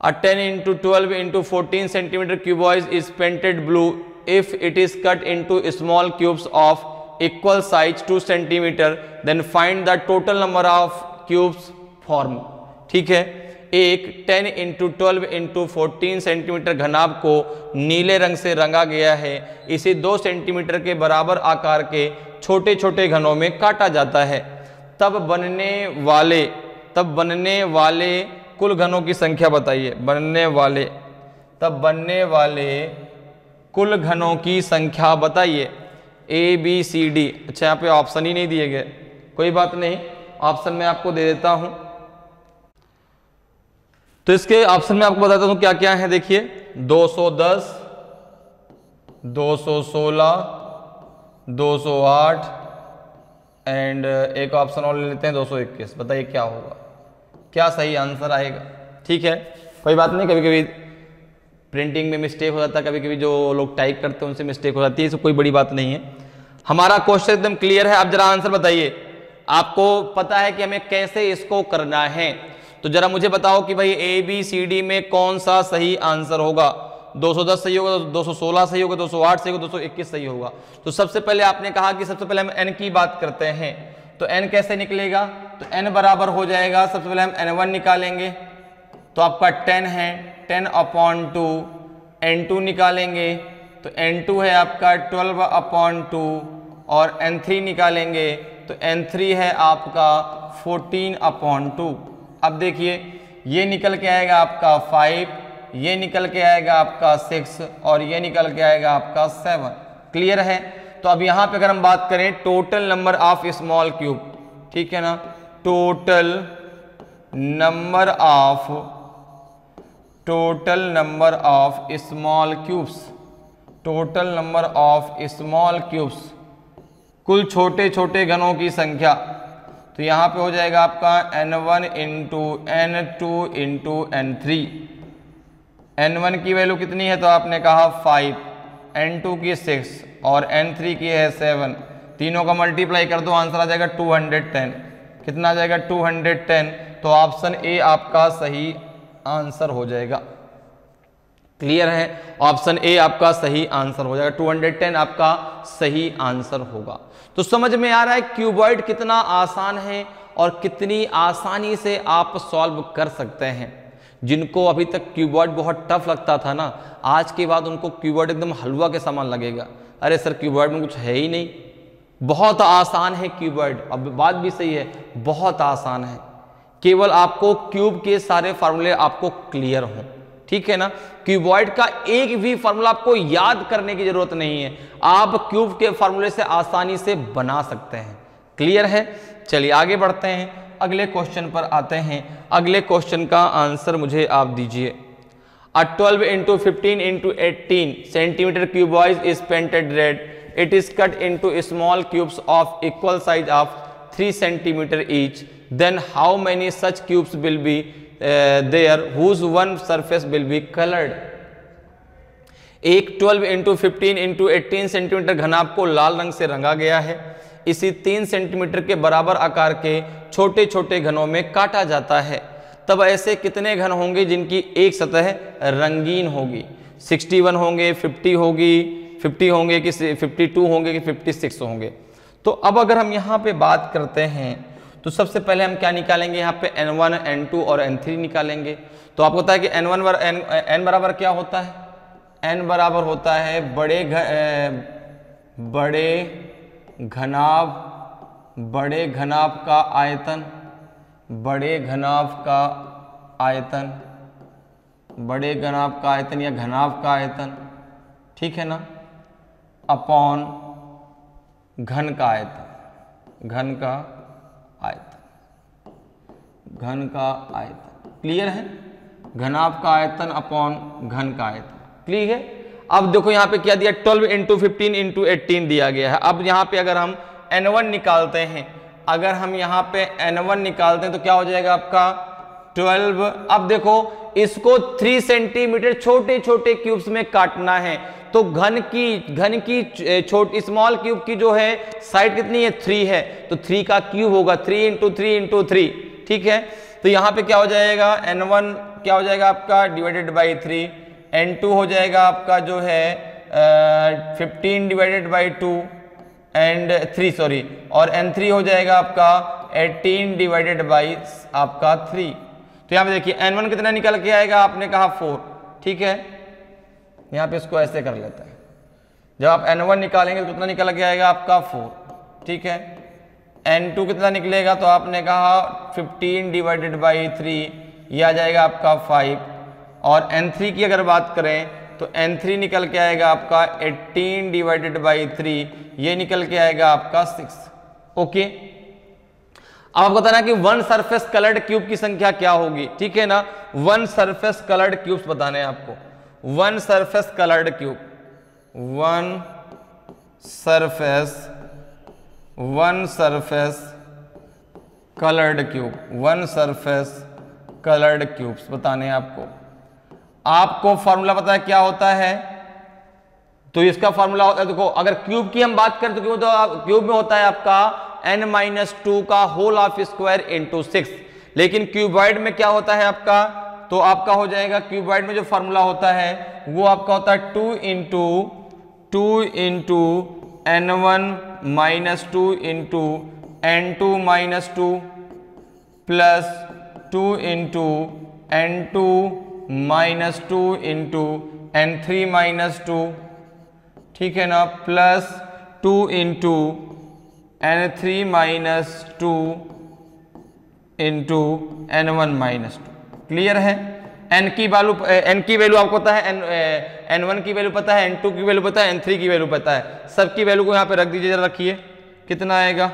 A 10 into 12 into 14 centimeter cuboid is painted blue if it is cut into small cubes of equal size 2 centimeter, then find the total number of cubes formed। ठीक है, एक 10 into 12 into 14 सेंटीमीटर घनाभ को नीले रंग से रंगा गया है, इसे 2 सेंटीमीटर के बराबर आकार के छोटे छोटे घनों में काटा जाता है, तब बनने वाले कुल घनों की संख्या बताइए। बनने वाले कुल घनों की संख्या बताइए। A B C D. अच्छा, यहाँ पे ऑप्शन ही नहीं दिए गए, कोई बात नहीं, ऑप्शन में आपको दे देता हूं। तो इसके ऑप्शन में आपको बताता हूं क्या क्या है। देखिए 210, 216, 208 एंड एक ऑप्शन और ले लेते हैं 221। बताइए क्या होगा, क्या सही आंसर आएगा। ठीक है, कोई बात नहीं, कभी कभी प्रिंटिंग में मिस्टेक हो जाता है, कभी कभी जो लोग टाइप करते हैं उनसे मिस्टेक हो जाती है, इससे कोई बड़ी बात नहीं है। हमारा क्वेश्चन एकदम क्लियर है। आप जरा आंसर बताइए, आपको पता है कि हमें कैसे इसको करना है, तो जरा मुझे बताओ कि भाई ए बी सी डी में कौन सा सही आंसर होगा। 210 सही होगा, 216 सही होगा, 208 सही होगा, 221 सही होगा। तो सबसे पहले आपने कहा कि सबसे पहले हम n की बात करते हैं, तो n कैसे निकलेगा, तो n बराबर हो जाएगा, सबसे पहले हम n1 निकालेंगे, तो आपका 10 है, 10/2, n2 निकालेंगे तो n2 है आपका 12/2, और n3 निकालेंगे तो n3 है आपका 14/2। अब देखिए ये निकल के आएगा आपका 5, ये निकल के आएगा आपका 6 और ये निकल के आएगा आपका 7। क्लियर है? तो अब यहाँ पे अगर हम बात करें total number of small cube, ठीक है ना, total number of small cubes, कुल छोटे छोटे घनों की संख्या, तो यहाँ पे हो जाएगा आपका n1 into n2 into n3। n1 की वैल्यू कितनी है, तो आपने कहा 5, n2 की 6 और n3 की है 7, तीनों का मल्टीप्लाई कर दो, आंसर आ जाएगा 210। कितना आ जाएगा 210, तो ऑप्शन ए आपका सही आंसर हो जाएगा। क्लियर है? ऑप्शन ए आपका सही आंसर हो जाएगा, 210 आपका सही आंसर होगा। तो समझ में आ रहा है क्यूबॉइड कितना आसान है और कितनी आसानी से आप सॉल्व कर सकते हैं। जिनको अभी तक क्यूबॉइड बहुत टफ लगता था ना, आज के बाद उनको क्यूबॉइड एकदम हलवा के समान लगेगा। अरे सर क्यूबॉइड में कुछ है ही नहीं, बहुत आसान है क्यूबॉइड। अब बात भी सही है, बहुत आसान है, केवल आपको क्यूब के सारे फार्मूले आपको क्लियर हों। ठीक है ना, क्यूबॉइड का एक भी फार्मूला आपको याद करने की जरूरत नहीं है, आप क्यूब के फार्मूले से आसानी से बना सकते हैं। क्लियर है? चलिए आगे बढ़ते हैं, अगले क्वेश्चन पर आते हैं। अगले क्वेश्चन का आंसर मुझे आप दीजिए। A 12 into 15 into 18 centimeter cuboid is painted red. It is cut into small cubes of equal size of 3 centimeter each. Then how many such cubes will be there whose one surface will be colored? एक 12 into 15 into 18 centimetre घनाभ को लाल रंग से रंगा गया है, इसी 3 centimetre के बराबर आकार के छोटे छोटे घनों में काटा जाता है, तब ऐसे कितने घन होंगे जिनकी एक सतह रंगीन होगी? 61 होंगे, 50 होंगे कि 52 होंगे कि 56 होंगे? तो अब अगर हम यहाँ पे बात करते हैं तो तो सबसे पहले हम क्या निकालेंगे, यहाँ पे n1, n2 और n3 निकालेंगे। तो आपको पता है कि n बराबर क्या होता है, n बराबर होता है बड़े घनाभ का आयतन, बड़े घनाभ का आयतन या घनाभ का आयतन, ठीक है ना, अपॉन घन का आयतन, क्लियर है, घनाभ का आयतन अपॉन घन का आयतन, क्लियर है। अब देखो यहाँ पे क्या दिया, 12 इंटू 15 इंटू 18 दिया गया है। अब यहाँ पे अगर हम n1 निकालते हैं, तो क्या हो जाएगा आपका 12। अब देखो इसको 3 सेंटीमीटर छोटे छोटे क्यूब्स में काटना है, तो घन की छोटी स्मॉल क्यूब की जो है साइड कितनी है, 3 है, तो 3 का क्यूब होगा 3 इंटू 3 इंटू 3, ठीक है। तो यहाँ पे क्या हो जाएगा, n1 क्या हो जाएगा आपका डिवाइडेड बाई 3, n2 हो जाएगा आपका जो है 15 डिवाइडेड बाई 2 एंड 3 सॉरी, और n3 हो जाएगा आपका 18 डिवाइडेड बाई आपका 3। तो यहाँ पे देखिए n1 कितना निकल के आएगा, आपने कहा 4, ठीक है। यहाँ पे इसको ऐसे कर लेते हैं, जब आप n1 निकालेंगे तो कितना निकल के आएगा आपका 4, ठीक है। n2 कितना निकलेगा, तो आपने कहा 15 डिवाइडेड बाई 3, ये आ जाएगा आपका 5, और n3 की अगर बात करें तो n3 निकल के आएगा आपका 18 डिवाइडेड बाई 3, ये निकल के आएगा आपका 6, ओके। अब आपको बताना कि वन सरफेस कलर्ड क्यूब की संख्या क्या होगी, ठीक है ना। वन सरफेस कलर्ड क्यूब्स बताने हैं आपको, one surface coloured cube, one surface coloured cubes बताने हैं आपको फॉर्मूला पता है क्या होता है, तो इसका फॉर्मूला होता है, देखो अगर क्यूब की हम बात करें तो क्यूब में होता है आपका n-2 का होल ऑफ स्क्वायर इंटू 6, लेकिन क्यूबॉइड में क्या होता है आपका, तो आपका हो जाएगा क्यूबॉइड में जो फॉर्मूला होता है वो आपका होता है 2 into n1-2 into n2-2 plus 2 into n2-2 into n3-2, ठीक है ना, plus 2 into n3-2 into n1-2, clear है। n की वैल्यू आपको पता है, n1 की वैल्यू पता है, n2 की वैल्यू पता है, n3 की वैल्यू पता है, सबकी वैल्यू को यहाँ पे रख दीजिए, जरा रखिए, कितना आएगा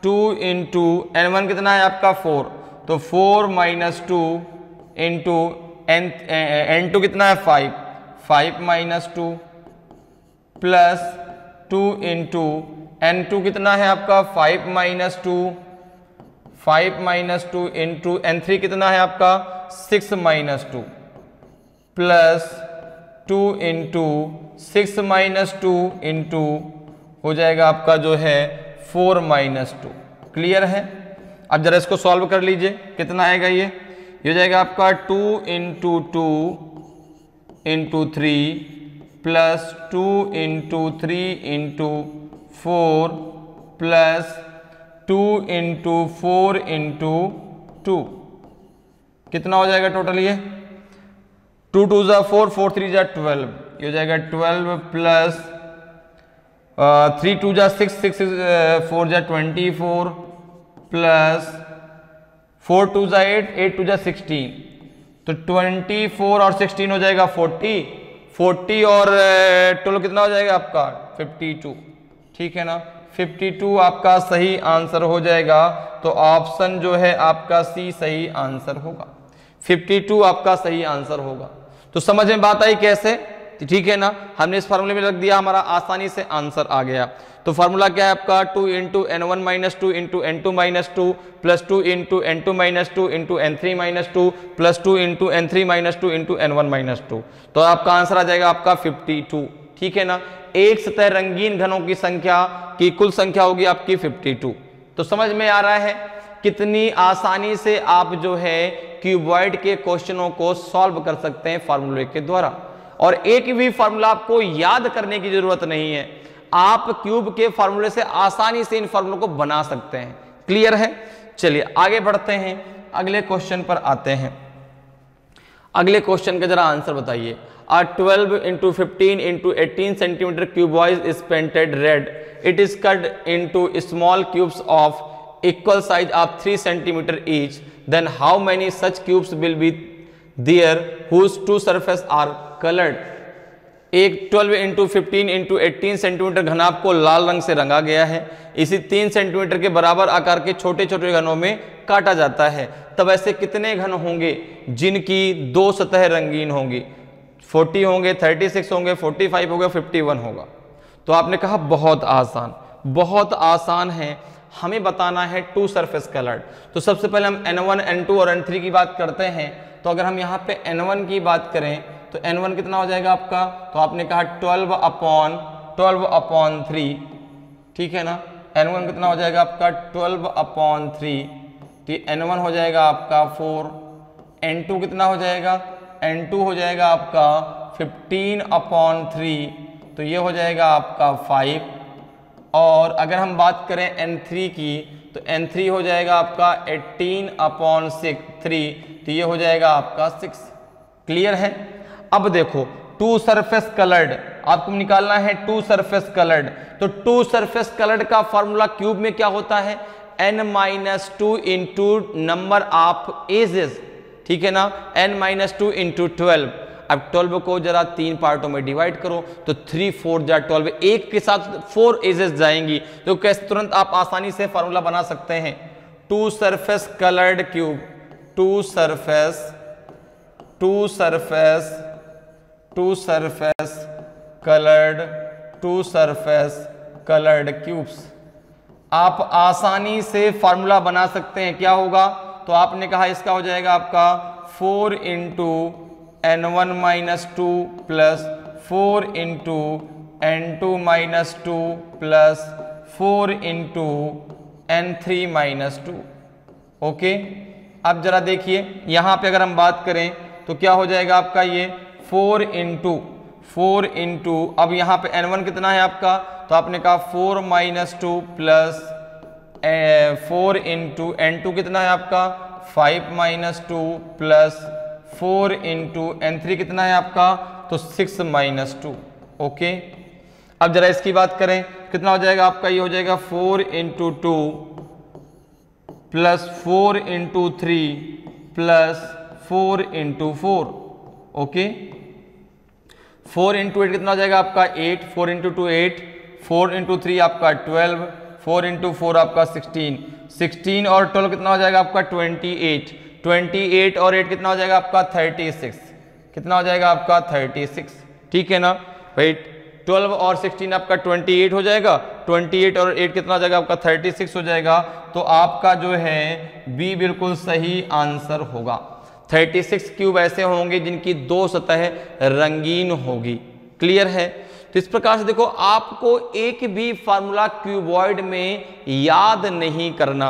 2 इंटू n1 कितना है आपका 4, तो 4-2 इंटू n2 कितना है 5-2 प्लस 2 इंटू n2 कितना है आपका 5-2 इंटू n3 कितना है आपका 6-2 प्लस 2 इंटू 6-2 इंटू हो जाएगा आपका जो है 4-2, क्लियर है। अब जरा इसको सॉल्व कर लीजिए, कितना आएगा ये हो जाएगा आपका 2 into 2 into 3 plus 2 into 3 into 4 plus 2 into 4 into 2, कितना हो जाएगा टोटल ये 2 2 जा 4, 4 3 जा 12, ये हो जाएगा 12 प्लस 3 2 जा 6, 6 4 जा 24 प्लस 4 2 जा 8, 8 2 जा 16, तो 24 और 16 हो जाएगा 40 और 12 कितना हो जाएगा आपका 52, ठीक है ना। 52 आपका सही आंसर हो जाएगा, तो ऑप्शन जो है आपका सी सही आंसर होगा, 52 आपका सही आंसर होगा। तो समझ में बात आई कैसे, ठीक है ना। हमने इस फार्मूले में रख दिया, हमारा आसानी से आंसर आ गया। तो फार्मूला क्या है आपका 2 into n1-2 into n2-2 plus 2 into n2-2 into n3-2 plus 2 into n3-2 into n1-2, तो आपका आंसर आ जाएगा आपका 52, ठीक है ना। एक सतह रंगीन घनों की संख्या की कुल संख्या होगी आपकी 52। तो समझ में आ रहा है कितनी आसानी से आप जो है क्यूबॉइड के क्वेश्चनों को सॉल्व कर सकते हैं फार्मूले के द्वारा, और एक भी फार्मूला आपको याद करने की जरूरत नहीं है, आप क्यूब के फार्मूले से आसानी से इन फार्मूलों को बना सकते हैं, क्लियर है। चलिए आगे बढ़ते हैं, अगले क्वेश्चन पर आते हैं। अगले क्वेश्चन का जरा आंसर बताइए। A 12 into 15 into 18 centimeter cuboid is painted red. It is cut into small cubes of equal size of 3 centimeter each. Then how many such cubes will be there whose two surfaces are colored? एक 12 into 15 into 18 centimetre घनाभ को लाल रंग से रंगा गया है। इसी 3 centimetre के बराबर आकार के छोटे छोटे घनों में काटा जाता है। तब ऐसे कितने घन होंगे जिनकी दो सतह रंगीन होंगी? 40 होंगे, 36 होंगे, 45 होगा, 51 होगा। तो आपने कहा बहुत आसान, बहुत आसान है, हमें बताना है टू सरफेस कलर्ड। तो सबसे पहले हम N1, N2 और N3 की बात करते हैं। तो अगर हम यहाँ पे N1 की बात करें तो N1 कितना हो जाएगा आपका? तो आपने कहा 12/3, ठीक है ना। N1 कितना हो जाएगा आपका? 12/3, तो N1 हो जाएगा आपका 4। N2 कितना हो जाएगा? N2 हो जाएगा आपका 15/3, तो ये हो जाएगा आपका 5। और अगर हम बात करें N3 की तो N3 हो जाएगा आपका 18/3, तो ये हो जाएगा आपका 6। क्लियर है? अब देखो टू सरफेस कलर्ड आपको निकालना है, टू सरफेस कलर्ड। तो टू सरफेस कलर्ड का फॉर्मूला क्यूब में क्या होता है? n-2 into number of edges, ठीक है ना। n-2 into 12। अब 12 को जरा 3 पार्टों में डिवाइड करो तो 3 4 जा 12, एक के साथ 4 एजेस जाएंगी, तो कैसे तुरंत आप आसानी से फॉर्मूला बना सकते हैं। Two surface coloured cube, two surface coloured cubes आप आसानी से फॉर्मूला बना सकते हैं। क्या होगा? तो आपने कहा इसका हो जाएगा आपका 4 into N1-2 plus 4 into N2-2 plus 4 into N3-2। Okay, अब जरा देखिए यहां पे अगर हम बात करें तो क्या हो जाएगा आपका? ये 4 इंटू अब यहाँ पे N1 कितना है आपका? तो आपने कहा 4-2 प्लस 4 इंटू N2 कितना है आपका? 5-2 प्लस 4 इंटू N3 कितना है आपका? तो 6-2। ओके, अब जरा इसकी बात करें कितना हो जाएगा आपका? ये हो जाएगा 4 into 2 plus 4 into 3 plus 4 into 4। Okay, 4 into 8 कितना हो जाएगा आपका? 8, 4 इंटू 2 8, 4 इंटू 3 आपका 12, 4 इंटू 4 आपका 16, 16 और 12 कितना हो जाएगा आपका? 28, 28 और 8 कितना हो जाएगा आपका? 36, कितना हो जाएगा आपका? 36, ठीक है ना भाई। 12 और 16 आपका 28 हो जाएगा, 28 और 8 कितना हो जाएगा आपका? 36 हो जाएगा। तो आपका जो है बी बिल्कुल सही आंसर होगा। 36 क्यूब ऐसे होंगे जिनकी दो सतह रंगीन होगी। क्लियर है? तो इस प्रकार से देखो आपको एक भी फार्मूला क्यूबॉइड में याद नहीं करना,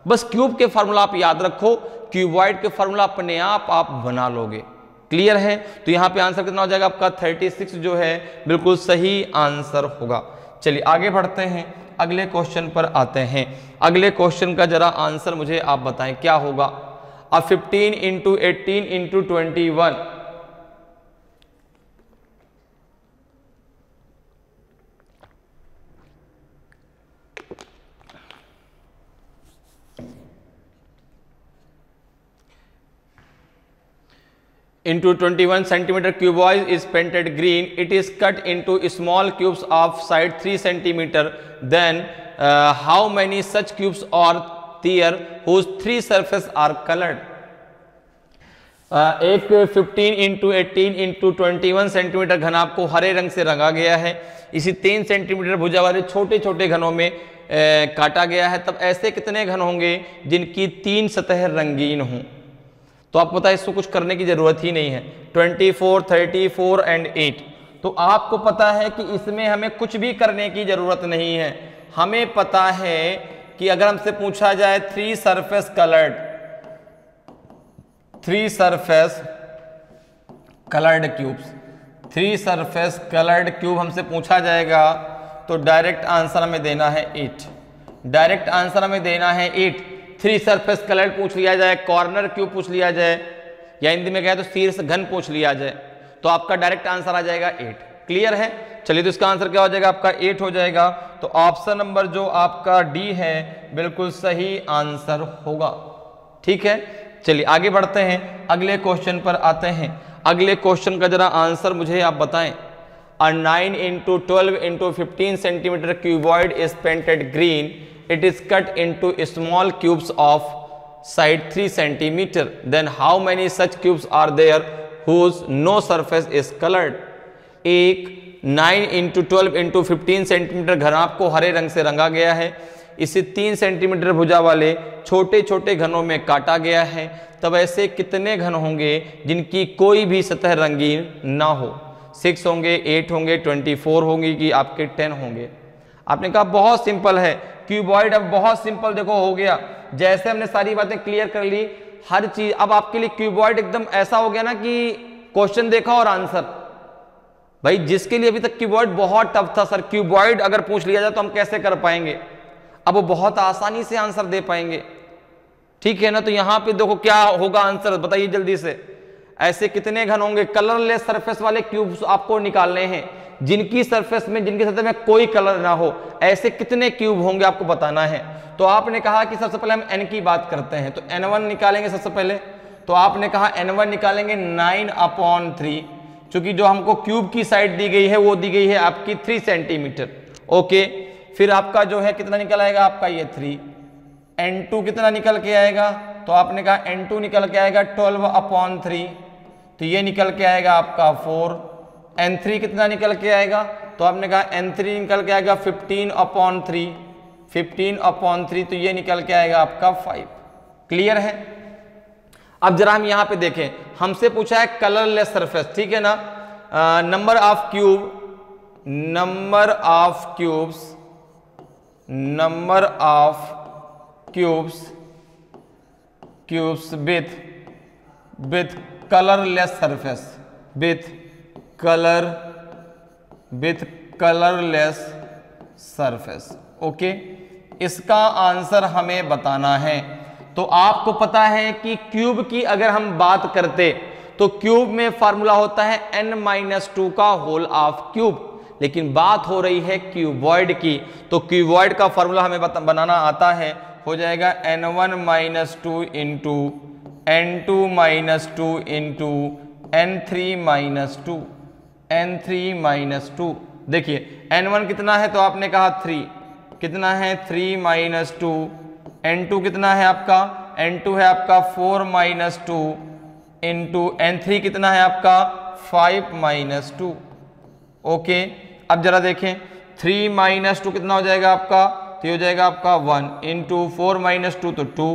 बस क्यूब के फार्मूला आप याद रखो, क्यूबॉइड के फार्मूला अपने आप बना लोगे। क्लियर है? तो यहां पे आंसर कितना हो जाएगा आपका? 36 जो है बिल्कुल सही आंसर होगा। चलिए आगे बढ़ते हैं, अगले क्वेश्चन पर आते हैं। अगले क्वेश्चन का जरा आंसर मुझे आप बताएं क्या होगा। अब 15 into 18 into 21, into 21 centimeter cuboid is painted green. It is cut into small cubes of size 3 centimeter. Then how many such cubes are there whose 3 surfaces are colored? एक 15 इंटू 18 इंटू 21 सेंटीमीटर घनाभ को हरे रंग से रंगा गया है। इसी 3 centimetre भुजा वाले छोटे छोटे घनों में काटा गया है। तब ऐसे कितने घन होंगे जिनकी 3 सतह रंगीन हों? तो आपको पता है इसको कुछ करने की जरूरत ही नहीं है। 24, 34 एंड 8, तो आपको पता है कि इसमें हमें कुछ भी करने की जरूरत नहीं है। हमें पता है कि अगर हमसे पूछा जाए 3 surface coloured cubes, 3 surface coloured cube हमसे पूछा जाएगा तो डायरेक्ट आंसर हमें देना है 8। डायरेक्ट आंसर हमें देना है 8। 3 सरफेस कलर पूछ लिया जाए, कॉर्नर क्यूब पूछ लिया जाए, या हिंदी में कहे तो शीर्ष घन पूछ लिया जाए, तो आपका डायरेक्ट आंसर आ जाएगा 8। क्लियर है? चलिए, तो इसका आंसर क्या हो जाएगा? आपका 8 हो जाएगा। तो ऑप्शन नंबर जो आपका डी है बिल्कुल सही आंसर होगा। ठीक है, चलिए आगे बढ़ते हैं, अगले क्वेश्चन पर आते हैं। अगले क्वेश्चन का जरा आंसर मुझे आप बताएं। A 9 into 12 into 15 centimeter cuboid is painted green. It is cut into small cubes of side 3 centimeter. Then how many such cubes are there whose no surface is colored? एक 9 into 12 into 15 centimetre घन आपको हरे रंग से रंगा गया है। इसे 3 centimetre भुजा वाले छोटे छोटे घनों में काटा गया है। तब ऐसे कितने घन होंगे जिनकी कोई भी सतह रंगीन ना हो? 6 होंगे, 8 होंगे, 24 होंगे कि आपके 10 होंगे? आपने कहा बहुत सिंपल है क्यूबॉइड। अब बहुत सिंपल देखो हो गया, जैसे हमने सारी बातें क्लियर कर ली हर चीज। अब आपके लिए क्यूबॉइड एकदम ऐसा हो गया ना कि क्वेश्चन देखा और आंसर। भाई जिसके लिए अभी तक क्यूबॉइड बहुत टफ था, सर क्यूबॉइड अगर पूछ लिया जाए तो हम कैसे कर पाएंगे, अब वो बहुत आसानी से आंसर दे पाएंगे। ठीक है ना? तो यहां पे देखो क्या होगा आंसर, बताइए जल्दी से। ऐसे कितने घन होंगे? कलरलेस सरफेस वाले क्यूब्स आपको निकालने हैं, जिनकी सरफेस में, जिनकी सतह में कोई कलर ना हो। ऐसे कितने क्यूब होंगे आपको बताना है। तो आपने कहा कि सबसे पहले हम n की बात करते हैं, तो n1 निकालेंगे सबसे पहले। तो आपने कहा n1 निकालेंगे 9/3, क्योंकि जो हमको क्यूब की साइड दी गई है वो दी गई है आपकी 3 सेंटीमीटर। ओके, फिर आपका जो है कितना निकल आएगा? आपका ये 3। n2 कितना निकल के आएगा? तो आपने कहा n2 निकल के आएगा 12/3, तो ये निकल के आएगा आपका 4। n3 कितना निकल के आएगा? तो आपने कहा n3 निकल के आएगा 15/3, 15/3, तो ये निकल के आएगा आपका 5। क्लियर है? अब जरा हम यहां पे देखें, हमसे पूछा है कलरलेस सरफेस, ठीक है ना? Number of cube, number of cubes, number of cubes, cubes with colourless surface, with colourless surface. Okay, इसका आंसर हमें बताना है। तो आपको पता है कि क्यूब की अगर हम बात करते तो क्यूब में फॉर्मूला होता है n-2 का होल ऑफ क्यूब, लेकिन बात हो रही है क्यूबॉइड की। तो क्यूबॉइड का फॉर्मूला हमें बनाना आता है, हो जाएगा n1-2 into n2-2 into n3-2, n3-2। देखिए n1 कितना है? तो आपने कहा 3, कितना है? 3-2, n2 कितना है आपका? n2 है आपका 4-2 इंटू n3 कितना है आपका? 5-2। ओके, अब जरा देखें 3-2 कितना हो जाएगा आपका? तो ये हो जाएगा आपका 1 इंटू 4-2 तो 2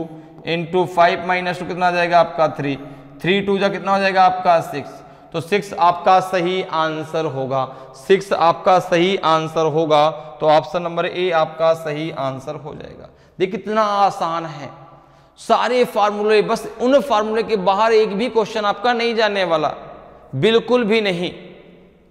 इंटू 5-2 कितना हो जाएगा आपका? 3, 3-2 जा कितना हो जाएगा आपका? 6। तो 6 आपका सही आंसर होगा, 6 आपका सही आंसर होगा। तो ऑप्शन नंबर ए आपका सही आंसर हो जाएगा। देखिए कितना आसान है, सारे फार्मूले, बस उन फार्मूले के बाहर एक भी क्वेश्चन आपका नहीं जाने वाला, बिल्कुल भी नहीं।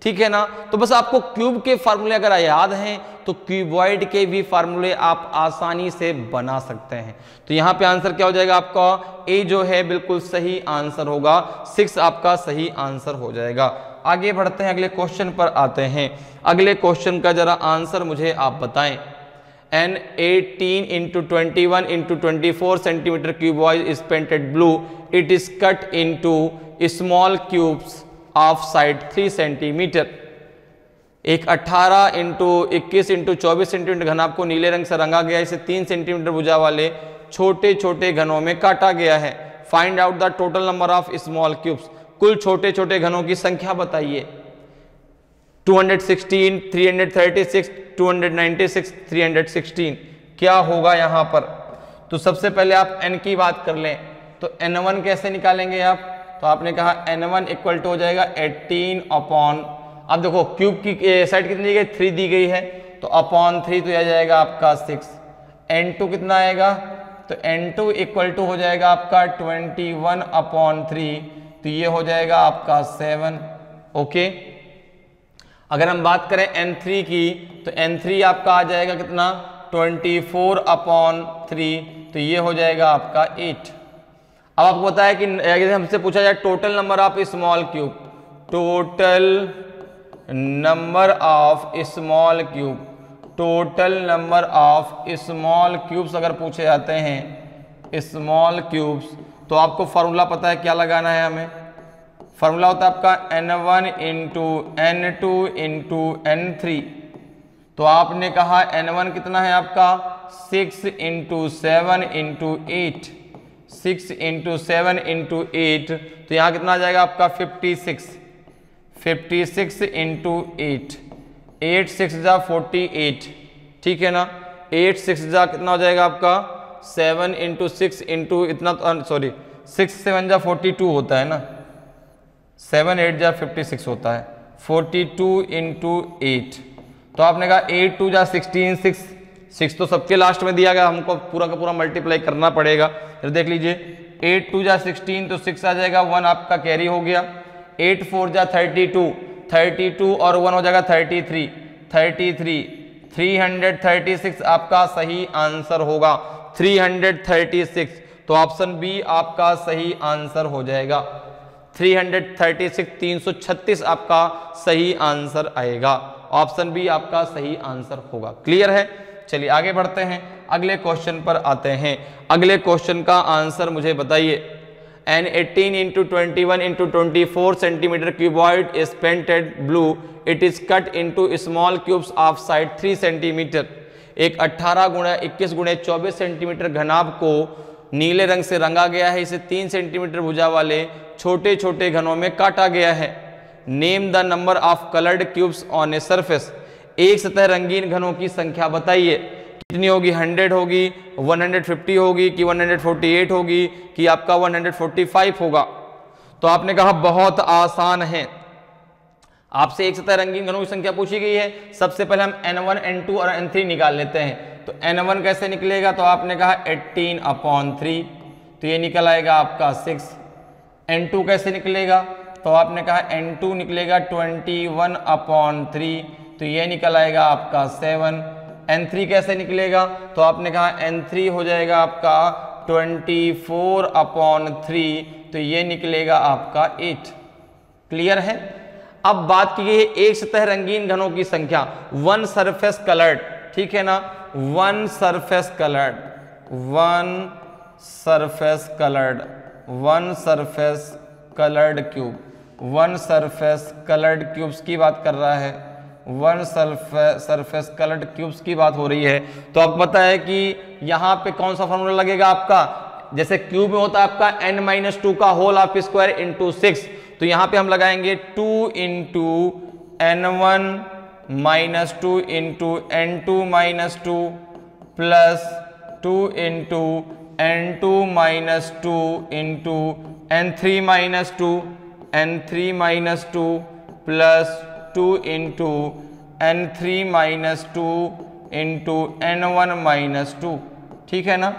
ठीक है ना? तो बस आपको क्यूब के फार्मूले अगर याद हैं तो क्यूबॉइड के भी फार्मूले आप आसानी से बना सकते हैं। तो यहां पे आंसर क्या हो जाएगा आपका? ए जो है बिल्कुल सही आंसर होगा, 6 आपका सही आंसर हो जाएगा। आगे बढ़ते हैं, अगले क्वेश्चन पर आते हैं। अगले क्वेश्चन का जरा आंसर मुझे आप बताएं। An 18 into 21 into 24 centimeter cuboid is painted blue. It is cut into small cubes of side 3 centimetre. एक 18 इंटू 21 इंटू 24 सेंटीमीटर घन आपको नीले रंग से रंगा गया, इसे 3 सेंटीमीटर भुजा वाले छोटे छोटे घनों में काटा गया है। Find out the total number of small cubes. कुल छोटे छोटे घनों की संख्या बताइए। 216, 336, 296, 316 क्या होगा यहां पर? तो सबसे पहले आप n की बात कर लें, तो n1 कैसे निकालेंगे आप? तो आपने कहा n1 इक्वल टू हो जाएगा 18 अपॉन, अब देखो क्यूब की साइड कितनी दी गई? 3 दी गई है, तो अपॉन 3 तो यह जाएगा आपका 6। n2 कितना आएगा? तो n2 इक्वल टू हो जाएगा आपका 21 अपॉन 3, तो ये हो जाएगा आपका 7। ओके, अगर हम बात करें n3 की, तो n3 आपका आ जाएगा कितना? 24/3, तो ये हो जाएगा आपका 8। अब आपको पता है कि हमसे पूछा जाए total number of small cube, total number of small cube, total number of small cubes अगर पूछे जाते हैं स्मॉल क्यूब्स, तो आपको फार्मूला पता है क्या लगाना है हमें। फार्मूला होता है आपका n1 into n2 into n3। तो आपने कहा n1 कितना है आपका 6 इंटू 7 इंटू 8, 6 इंटू 7 इंटू 8, तो यहाँ कितना आ जाएगा आपका 56, 56 इंटू 8, 8 6 जा 48, ठीक है ना। 8 6 जा कितना हो जाएगा आपका 7 इंटू 6 इंटू इतना, सॉरी 6 7 जा 42 होता है ना, 7 8 जा 56 होता है, 42 इंटू 8। तो आपने कहा 8 2 जा 16, 6 तो सबके लास्ट में दिया गया, हमको पूरा का पूरा मल्टीप्लाई करना पड़ेगा। फिर देख लीजिए 8 2 जा 16, तो 6 आ जाएगा, 1 आपका कैरी हो गया। 8 4 जा 32, 32 और 1 हो जाएगा 33, 33, 336 आपका सही आंसर होगा, 336। तो ऑप्शन बी आपका सही आंसर हो जाएगा, 336, 336 आपका सही आंसर आएगा, ऑप्शन बी आपका सही आंसर होगा। क्लियर है। चलिए आगे बढ़ते हैं, अगले क्वेश्चन पर आते हैं। अगले क्वेश्चन का आंसर मुझे बताइए। An 18 into 21 into 24 centimetre cuboid is painted blue, it is cut into small cubes of side 3 centimetre. एक 18 गुणा 21 गुणे 24 सेंटीमीटर घनाभ को नीले रंग से रंगा गया है, इसे 3 सेंटीमीटर भुजा वाले छोटे छोटे घनों में काटा गया है। Name the number of coloured cubes on a surface. एक सतह रंगीन घनों की संख्या बताइए, कितनी होगी, 100 होगी, 150 होगी कि 148 होगी कि आपका 145 होगा। तो आपने कहा बहुत आसान है, आपसे एक सतह रंगीन घनों की संख्या पूछी गई है। सबसे पहले हम n1 n2 और n3 निकाल लेते हैं। तो n1 कैसे निकलेगा, तो आपने कहा 18/3, तो ये निकल आएगा आपका 6। n2 कैसे निकलेगा, तो आपने कहा n2 निकलेगा 21/3, तो ये निकल आएगा आपका 7। n3 कैसे निकलेगा, तो आपने कहा n3 हो जाएगा आपका 24/3, तो ये निकलेगा आपका 8। क्लियर है। अब बात की गई है एक सतह रंगीन घनों की संख्या, वन सरफेस कलर्ड, ठीक है ना, one surface coloured, one surface coloured, one surface coloured cube, one surface coloured cubes की बात कर रहा है, वन सरफेस कलर्ड क्यूब्स की बात हो रही है। तो आपको पता है कि यहाँ पे कौन सा फॉर्मूला लगेगा आपका, जैसे क्यूब में होता है आपका n-2 का होल ऑफ स्क्वायर इंटू 6, तो यहाँ पे हम लगाएंगे 2 into n1-2 into n2-2 plus 2 into n2-2 into n3-2, n3-2 plus 2 into n3-2 into n1-2, ठीक है ना।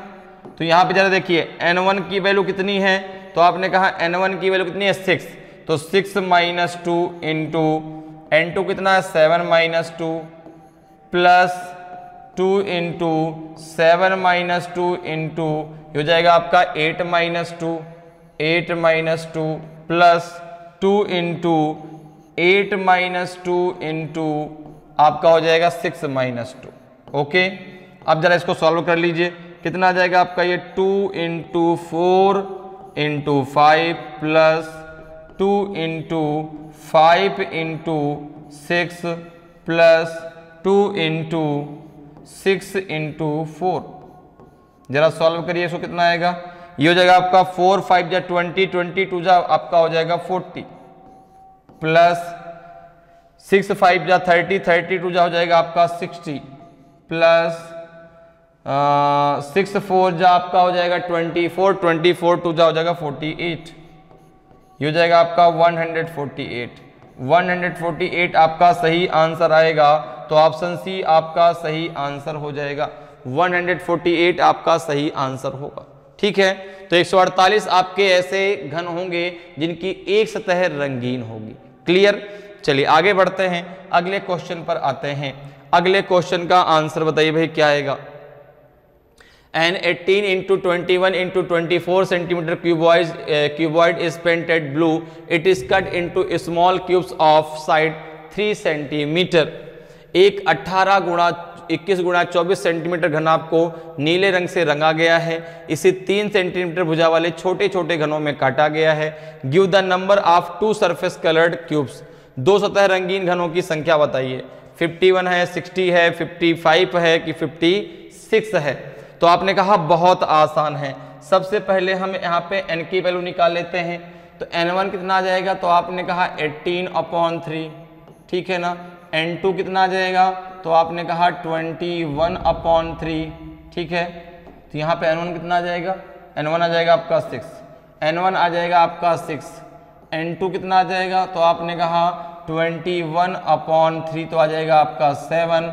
तो यहाँ पे जरा देखिए n1 की वैल्यू कितनी है, तो आपने कहा n1 की वैल्यू कितनी है 6, तो 6-2 इंटू n2 कितना है 7-2 प्लस 2 इंटू 7-2 इंटू हो जाएगा आपका 8-2, 8-2 प्लस 2 इंटू 8-2 इंटू आपका हो जाएगा 6-2। ओके, अब जरा इसको सॉल्व कर लीजिए, कितना आ जाएगा आपका ये 2 into 4 into 5 plus 2 into 5 into 6 plus 2 into 6 into 4। जरा सॉल्व करिए इसको, कितना आएगा, ये हो जाएगा आपका 4 5 जा 20, 22 जा आपका हो जाएगा 40 प्लस 6 5 जा 30, 32 जा हो जाएगा आपका 60 प्लस 6 4 जा आपका हो जाएगा 24, 24 2 जा हो जाएगा 48, ये हो जाएगा आपका 148। 148 आपका सही आंसर आएगा, तो ऑप्शन सी आपका सही आंसर हो जाएगा, 148 आपका सही आंसर होगा। ठीक है, तो 148 आपके ऐसे घन होंगे जिनकी एक सतह रंगीन होगी। क्लियर। चलिए आगे बढ़ते हैं, अगले क्वेश्चन पर आते हैं। अगले क्वेश्चन का आंसर बताइए भाई क्या आएगा। An 18 into 21 into 24 centimeter cuboid is painted blue. It is cut into small cubes of side 3 centimeter. एक 18 गुणा 21 गुणा 24 सेंटीमीटर घनाभ को नीले रंग से रंगा गया है। इसे 3 सेंटीमीटर भुजा वाले छोटे छोटे घनों में काटा गया है। Give the number of 2 surface coloured cubes. दो सतह रंगीन घनों की संख्या बताइए। 51 है, 60 है, 55 है कि 56 है। तो आपने कहा बहुत आसान है। सबसे पहले हम यहाँ पे n की वैल्यू निकाल लेते हैं। तो n1 कितना आ जाएगा, तो आपने कहा 18/3, ठीक है ना। n2 कितना आ जाएगा, तो आपने कहा 21/3, ठीक है। तो यहाँ पे n1 कितना आ जाएगा, n1 आ जाएगा आपका 6, n1 आ जाएगा आपका 6, n2 कितना आ जाएगा, तो आपने कहा 21/3, तो आ जाएगा आपका 7,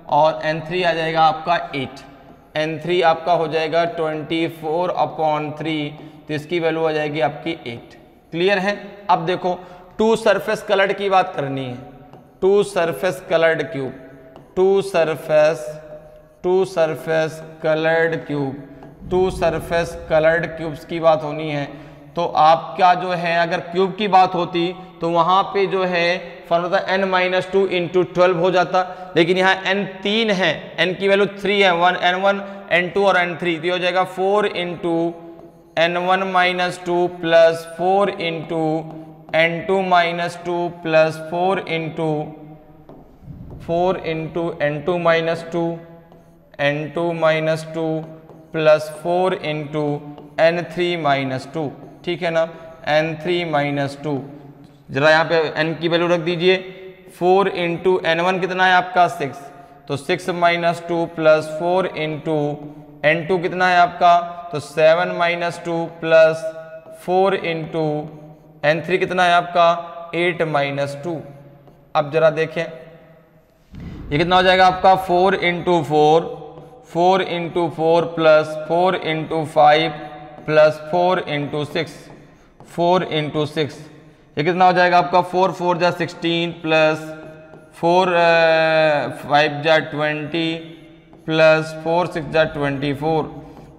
और n3 आ जाएगा आपका 8, n3 आपका हो जाएगा 24/3, तो इसकी वैल्यू आ जाएगी आपकी 8। क्लियर है। अब देखो 2 सरफेस कलर्ड की बात करनी है। 2 surface coloured cube, 2 surface coloured cube, 2 surface coloured cubes की बात होनी है। तो आपका जो है अगर क्यूब की बात होती तो वहां पे जो है फॉर्मूला n-2 इंटू 12 हो जाता, लेकिन यहाँ n 3 है, n की वैल्यू 3 है, n1 n2 और n3, तो हो जाएगा 4 into n1-2 plus 4 into n2-2 plus 4 into n2-2 n2-2 plus 4 into n3-2, ठीक है ना, n3-2। जरा यहाँ पे n की वैल्यू रख दीजिए। 4 इंटू n1 कितना है आपका 6, तो 6-2 प्लस 4 इंटू n2 कितना है आपका, तो 7-2 प्लस 4 इंटू n3 कितना है आपका 8-2। अब जरा देखें ये कितना हो जाएगा आपका 4 into 4 plus 4 into 5 plus 4 into 6, 4 into 6, ये कितना हो जाएगा आपका 4 जा 16 प्लस 4 5 जा 20 प्लस 4 6 जा 24,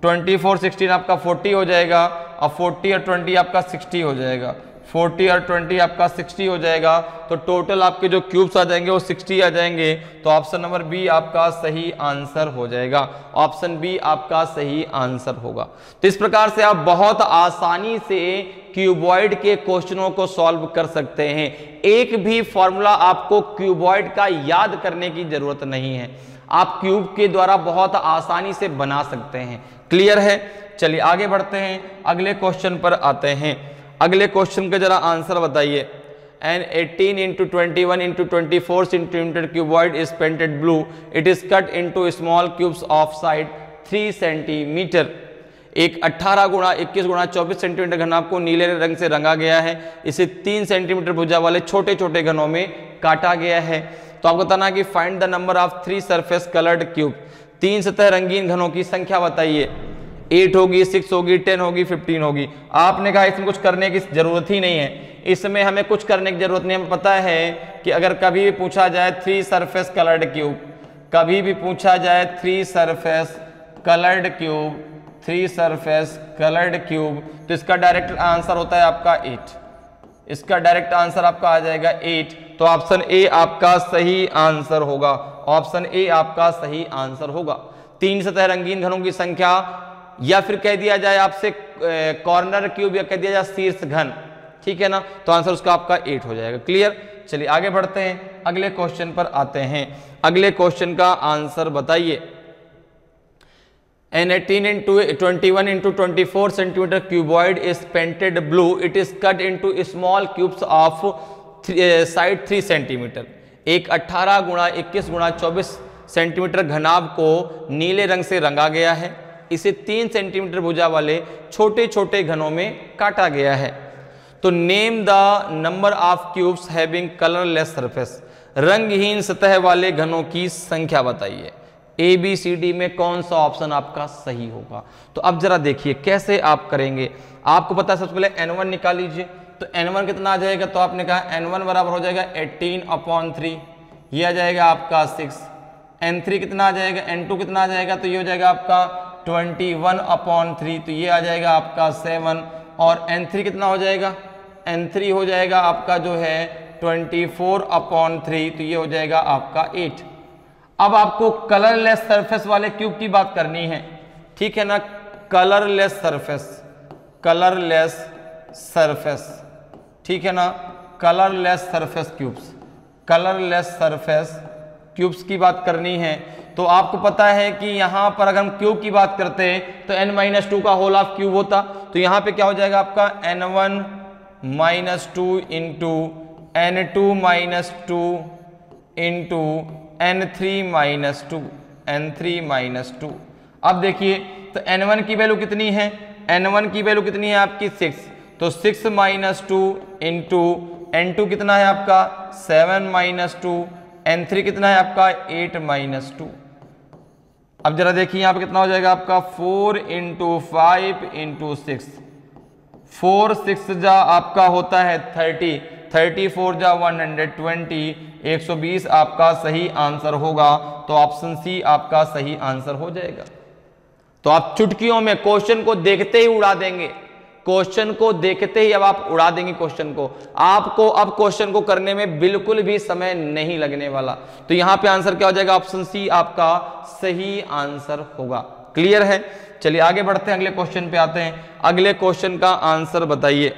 24 16 आपका 40 हो जाएगा, और 40 और 20 आपका 60 हो जाएगा, 40 और 20 आपका 60 हो जाएगा। तो टोटल आपके जो क्यूब्स आ जाएंगे वो 60 आ जाएंगे। तो ऑप्शन नंबर बी आपका सही आंसर हो जाएगा, ऑप्शन बी आपका सही आंसर होगा। तो इस प्रकार से आप बहुत आसानी से क्यूबॉइड के क्वेश्चनों को सॉल्व कर सकते हैं। एक भी फॉर्मूला आपको क्यूबॉइड का याद करने की जरूरत नहीं है, आप क्यूब के द्वारा बहुत आसानी से बना सकते हैं। क्लियर है। चलिए आगे बढ़ते हैं, अगले क्वेश्चन पर आते हैं। अगले क्वेश्चन का जरा आंसर बताइए। An 18 into 21 into 24 centimeter cuboid is painted blue. It is cut into small cubes of side 3 centimeter. एक 18 गुणा 21 गुणा 24 सेंटीमीटर घनाभ को नीले रंग से रंगा गया है। इसे 3 सेंटीमीटर भुजा वाले छोटे छोटे घनों में काटा गया है। तो आपको बताना कि find the number of 3 surface coloured cube. 3 सतह रंगीन घनों की संख्या बताइए। 8 होगी, 6 होगी, 10 होगी, 15 होगी। आपने कहा इसमें कुछ करने की जरूरत ही नहीं है, इसमें हमें कुछ करने की जरूरत नहीं है। हमें पता है कि अगर कभी भी पूछा जाए 3 सरफेस कलर्ड क्यूब, कभी भी पूछा जाए 3 surface coloured cube, 3 surface coloured cube, तो इसका डायरेक्ट आंसर होता है आपका 8। इसका डायरेक्ट आंसर आपका आ जाएगा 8। तो ऑप्शन ए आपका सही आंसर होगा, ऑप्शन ए आपका सही आंसर होगा। 3 सतह रंगीन घनों की संख्या, या फिर कह दिया जाए आपसे कॉर्नर क्यूब, या कह दिया जाए शीर्ष घन, ठीक है ना, तो आंसर उसका आपका 8 हो जाएगा। क्लियर। चलिए आगे बढ़ते हैं, अगले क्वेश्चन पर आते हैं। अगले क्वेश्चन का आंसर बताइए। An 18 into 21 into 24 centimeter cuboid is painted blue. It is cut into small cubes of side 3 centimeter. एक 18 गुणा 21 गुणा 24 सेंटीमीटर घनाभ को नीले रंग से रंगा गया है। इसे 3 सेंटीमीटर भुजा वाले छोटे छोटे घनों में काटा गया है। तो name the number of cubes having colourless surface. रंगहीन सतह वाले घनों की संख्या बताइए। ए बी सी डी में कौन सा ऑप्शन आपका सही होगा। तो अब जरा देखिए कैसे आप करेंगे। आपको पता है सबसे पहले n1 निकाल लीजिए। तो n1 कितना आ जाएगा, तो आपने कहा n1 बराबर हो जाएगा 18/3, ये आ जाएगा आपका 6, n3 कितना आ जाएगा, n2 कितना आ जाएगा, तो ये हो जाएगा आपका 21/3, तो ये आ जाएगा आपका 7, और n3 कितना हो जाएगा, n3 हो जाएगा आपका जो है 24/3, तो ये हो जाएगा आपका 8। अब आपको कलरलेस सरफेस वाले क्यूब की बात करनी है, ठीक है ना, कलरलेस सरफेस, कलरलेस सरफेस, ठीक है ना, colourless surface cubes, colourless surface cubes की बात करनी है। तो आपको पता है कि यहां पर अगर हम क्यूब की बात करते हैं तो n-2 का होल ऑफ क्यूब होता, तो यहां पे क्या हो जाएगा आपका n1-2 into n2-2 into n3-2, n3-2। अब देखिए तो n1 की वैल्यू कितनी है, n1 की वैल्यू कितनी है आपकी 6, तो 6-2 इंटू n2 कितना है आपका 7-2, n3 कितना है आपका 8-2। अब जरा देखिए यहां पे कितना हो जाएगा आपका 4 इंटू 5 इंटू 6, 4 6 जा आपका होता है 30, 34 जा 120, 120 आपका सही आंसर होगा। तो ऑप्शन सी आपका सही आंसर हो जाएगा। तो आप चुटकियों में क्वेश्चन को देखते ही उड़ा देंगे, क्वेश्चन को देखते ही अब आप उड़ा देंगे क्वेश्चन को, आपको अब क्वेश्चन को करने में बिल्कुल भी समय नहीं लगने वाला। तो यहां पे आंसर क्या हो जाएगा, ऑप्शन सी आपका सही आंसर होगा। क्लियर है? चलिए आगे बढ़ते हैं, अगले क्वेश्चन पे आते हैं। अगले क्वेश्चन का आंसर बताइए।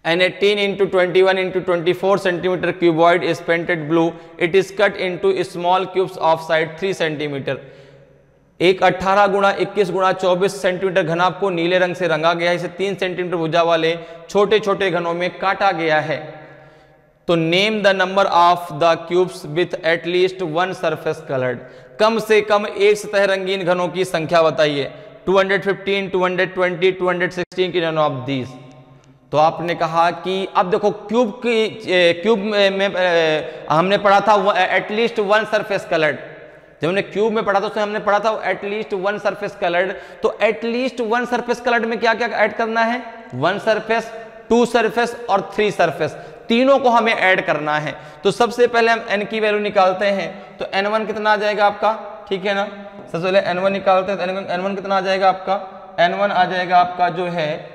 An 18 into 21 into 24 centimeter cuboid is painted blue. It is cut into small cubes of size 3 centimeter. एक 18 गुणा 21 गुणा 24 सेंटीमीटर घनाभ को नीले रंग से रंगा गया है। इसे 3 सेंटीमीटर भुजा वाले छोटे छोटे घनों में काटा गया है। तो name the number of the cubes with at least one surface coloured. कम से कम एक सतह रंगीन घनों की संख्या बताइए। 215, 220, 216 की नन ऑफ दीज। तो आपने कहा कि अब देखो क्यूब में हमने पढ़ा था एटलीस्ट वन सरफेस कलर्ड। जब हमने क्यूब में पढ़ा था उसमें हमने पढ़ा था एटलीस्ट वन सरफेस कलर्ड। तो एटलीस्ट वन सरफेस कलर्ड में क्या क्या ऐड करना है, वन सरफेस, टू सरफेस और थ्री सरफेस, तीनों को हमें ऐड करना है। तो सबसे पहले हम n की वैल्यू निकालते हैं। तो n1 कितना आ जाएगा आपका, ठीक है ना। सबसे पहले n1 निकालते हैं। तो n1 कितना आ जाएगा आपका, n1 आ जाएगा आपका जो है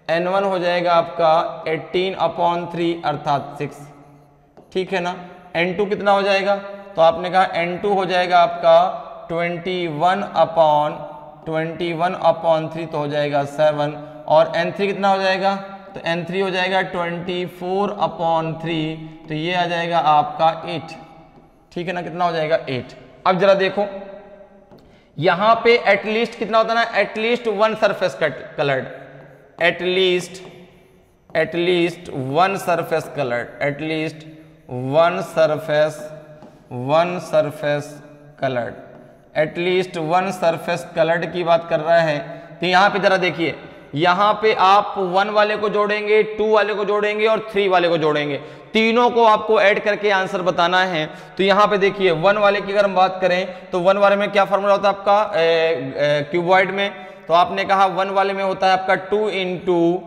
n1 हो जाएगा आपका 18/3 अर्थात 6, ठीक है ना। n2 कितना हो जाएगा, तो आपने कहा n2 हो जाएगा आपका 21/3 तो हो जाएगा 7, और n3 कितना हो जाएगा, तो n3 हो जाएगा 24/3, तो ये आ जाएगा आपका 8, ठीक है ना। कितना हो जाएगा 8। अब जरा देखो यहां पे एटलीस्ट कितना होता है ना, at least one surface coloured, at least one surface coloured, at least one surface coloured, at least one surface coloured की बात कर रहा है। तो यहां पे जरा देखिए, यहां पे आप 1 वाले को जोड़ेंगे, 2 वाले को जोड़ेंगे और 3 वाले को जोड़ेंगे, तीनों को आपको ऐड करके आंसर बताना है। तो यहां पे देखिए 1 वाले की अगर हम बात करें तो 1 वाले में क्या फॉर्मूला होता है आपका क्यूबॉइड में, तो आपने कहा 1 वाले में होता है आपका 2 इंटू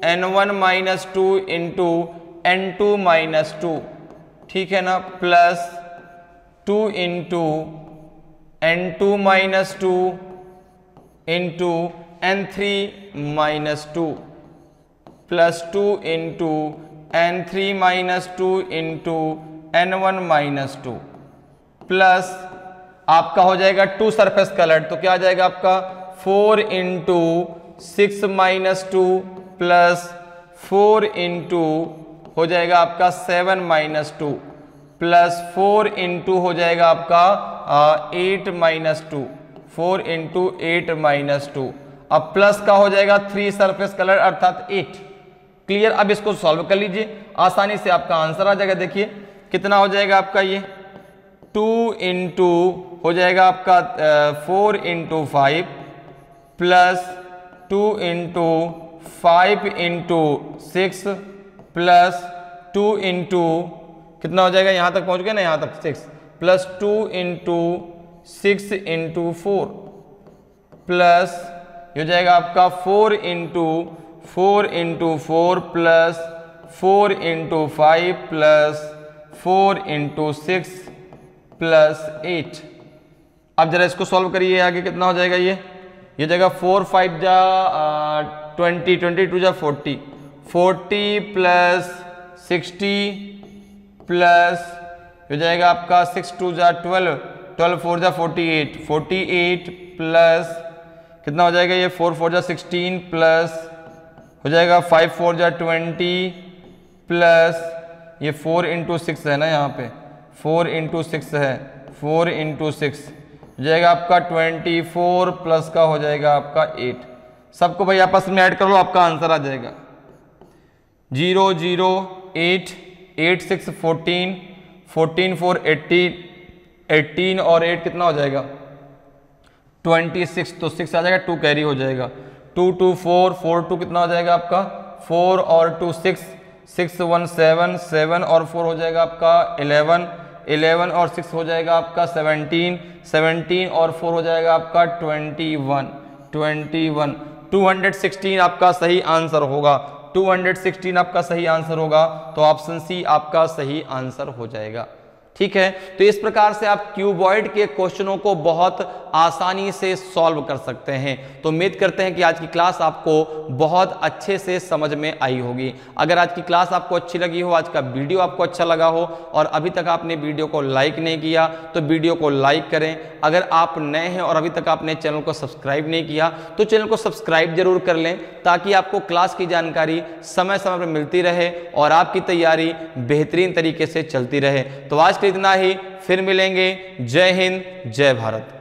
n1-2 इंटू n2-2, ठीक है ना, plus 2 into n2-2 into n3-2 plus 2 into n3-2 into n1-2 plus आपका हो जाएगा 2 सरफेस कलर्ड। तो क्या आ जाएगा आपका 4 इंटू 6-2 प्लस 4 इंटू हो जाएगा आपका 7-2 प्लस 4 इंटू हो जाएगा आपका 8-2, 4 इंटू 8-2। अब प्लस का हो जाएगा 3 सरफेस कलर अर्थात 8। क्लियर? अब इसको सॉल्व कर लीजिए, आसानी से आपका आंसर आ जाएगा। देखिए कितना हो जाएगा आपका, ये 2 इंटू हो जाएगा आपका 4 into 5 plus 2 into 5 into 6 plus 2 into कितना हो जाएगा, यहां तक पहुंच गए ना, यहां तक 6 प्लस 2 इंटू 6 इंटू 4 प्लस हो जाएगा आपका 4 into 4 plus 4 into 5 plus 4 into 6 plus 8। अब जरा इसको सॉल्व करिए, आगे कितना हो जाएगा ये जाएगा 4 5 जा 20, 22 जा 40, 40 प्लस 60 प्लस हो जाएगा आपका 6 2 जा 12, 12 4 जा 48, 48 प्लस कितना हो जाएगा ये 4 4 जा 16 प्लस हो जाएगा 5 4 जा 20 प्लस ये 4 इंटू 6 है ना, यहाँ पे 4 इंटू 6 है, 4 इंटू 6 हो जाएगा आपका 24 प्लस का हो जाएगा आपका 8। सबको भाई आपस में ऐड कर लो, आपका आंसर आ जाएगा 0 0 8 8 6 14, 14 4 18, 18 और 8 कितना हो जाएगा 26, तो 6 आ जाएगा, 2 कैरी हो जाएगा, 2 2 4 4 2 कितना हो जाएगा आपका 4 और 2 6, 6 1 7, 7 और 4 हो जाएगा आपका 11, 11 और 6 हो जाएगा आपका 17, 17 और 4 हो जाएगा आपका 21, 21। 216 आपका सही आंसर होगा, 216 आपका सही आंसर होगा, तो ऑप्शन सी आपका सही आंसर हो जाएगा। ठीक है, तो इस प्रकार से आप क्यूबॉइड के क्वेश्चनों को बहुत आसानी से सॉल्व कर सकते हैं। तो उम्मीद करते हैं कि आज की क्लास आपको बहुत अच्छे से समझ में आई होगी। अगर आज की क्लास आपको अच्छी लगी हो, आज का वीडियो आपको अच्छा लगा हो और अभी तक आपने वीडियो को लाइक नहीं किया तो वीडियो को लाइक करें। अगर आप नए हैं और अभी तक आपने चैनल को सब्सक्राइब नहीं किया तो चैनल को सब्सक्राइब जरूर कर लें, ताकि आपको क्लास की जानकारी समय समय पर मिलती रहे और आपकी तैयारी बेहतरीन तरीके से चलती रहे। तो आज के इतना ही, फिर मिलेंगे। जय हिंद, जय भारत।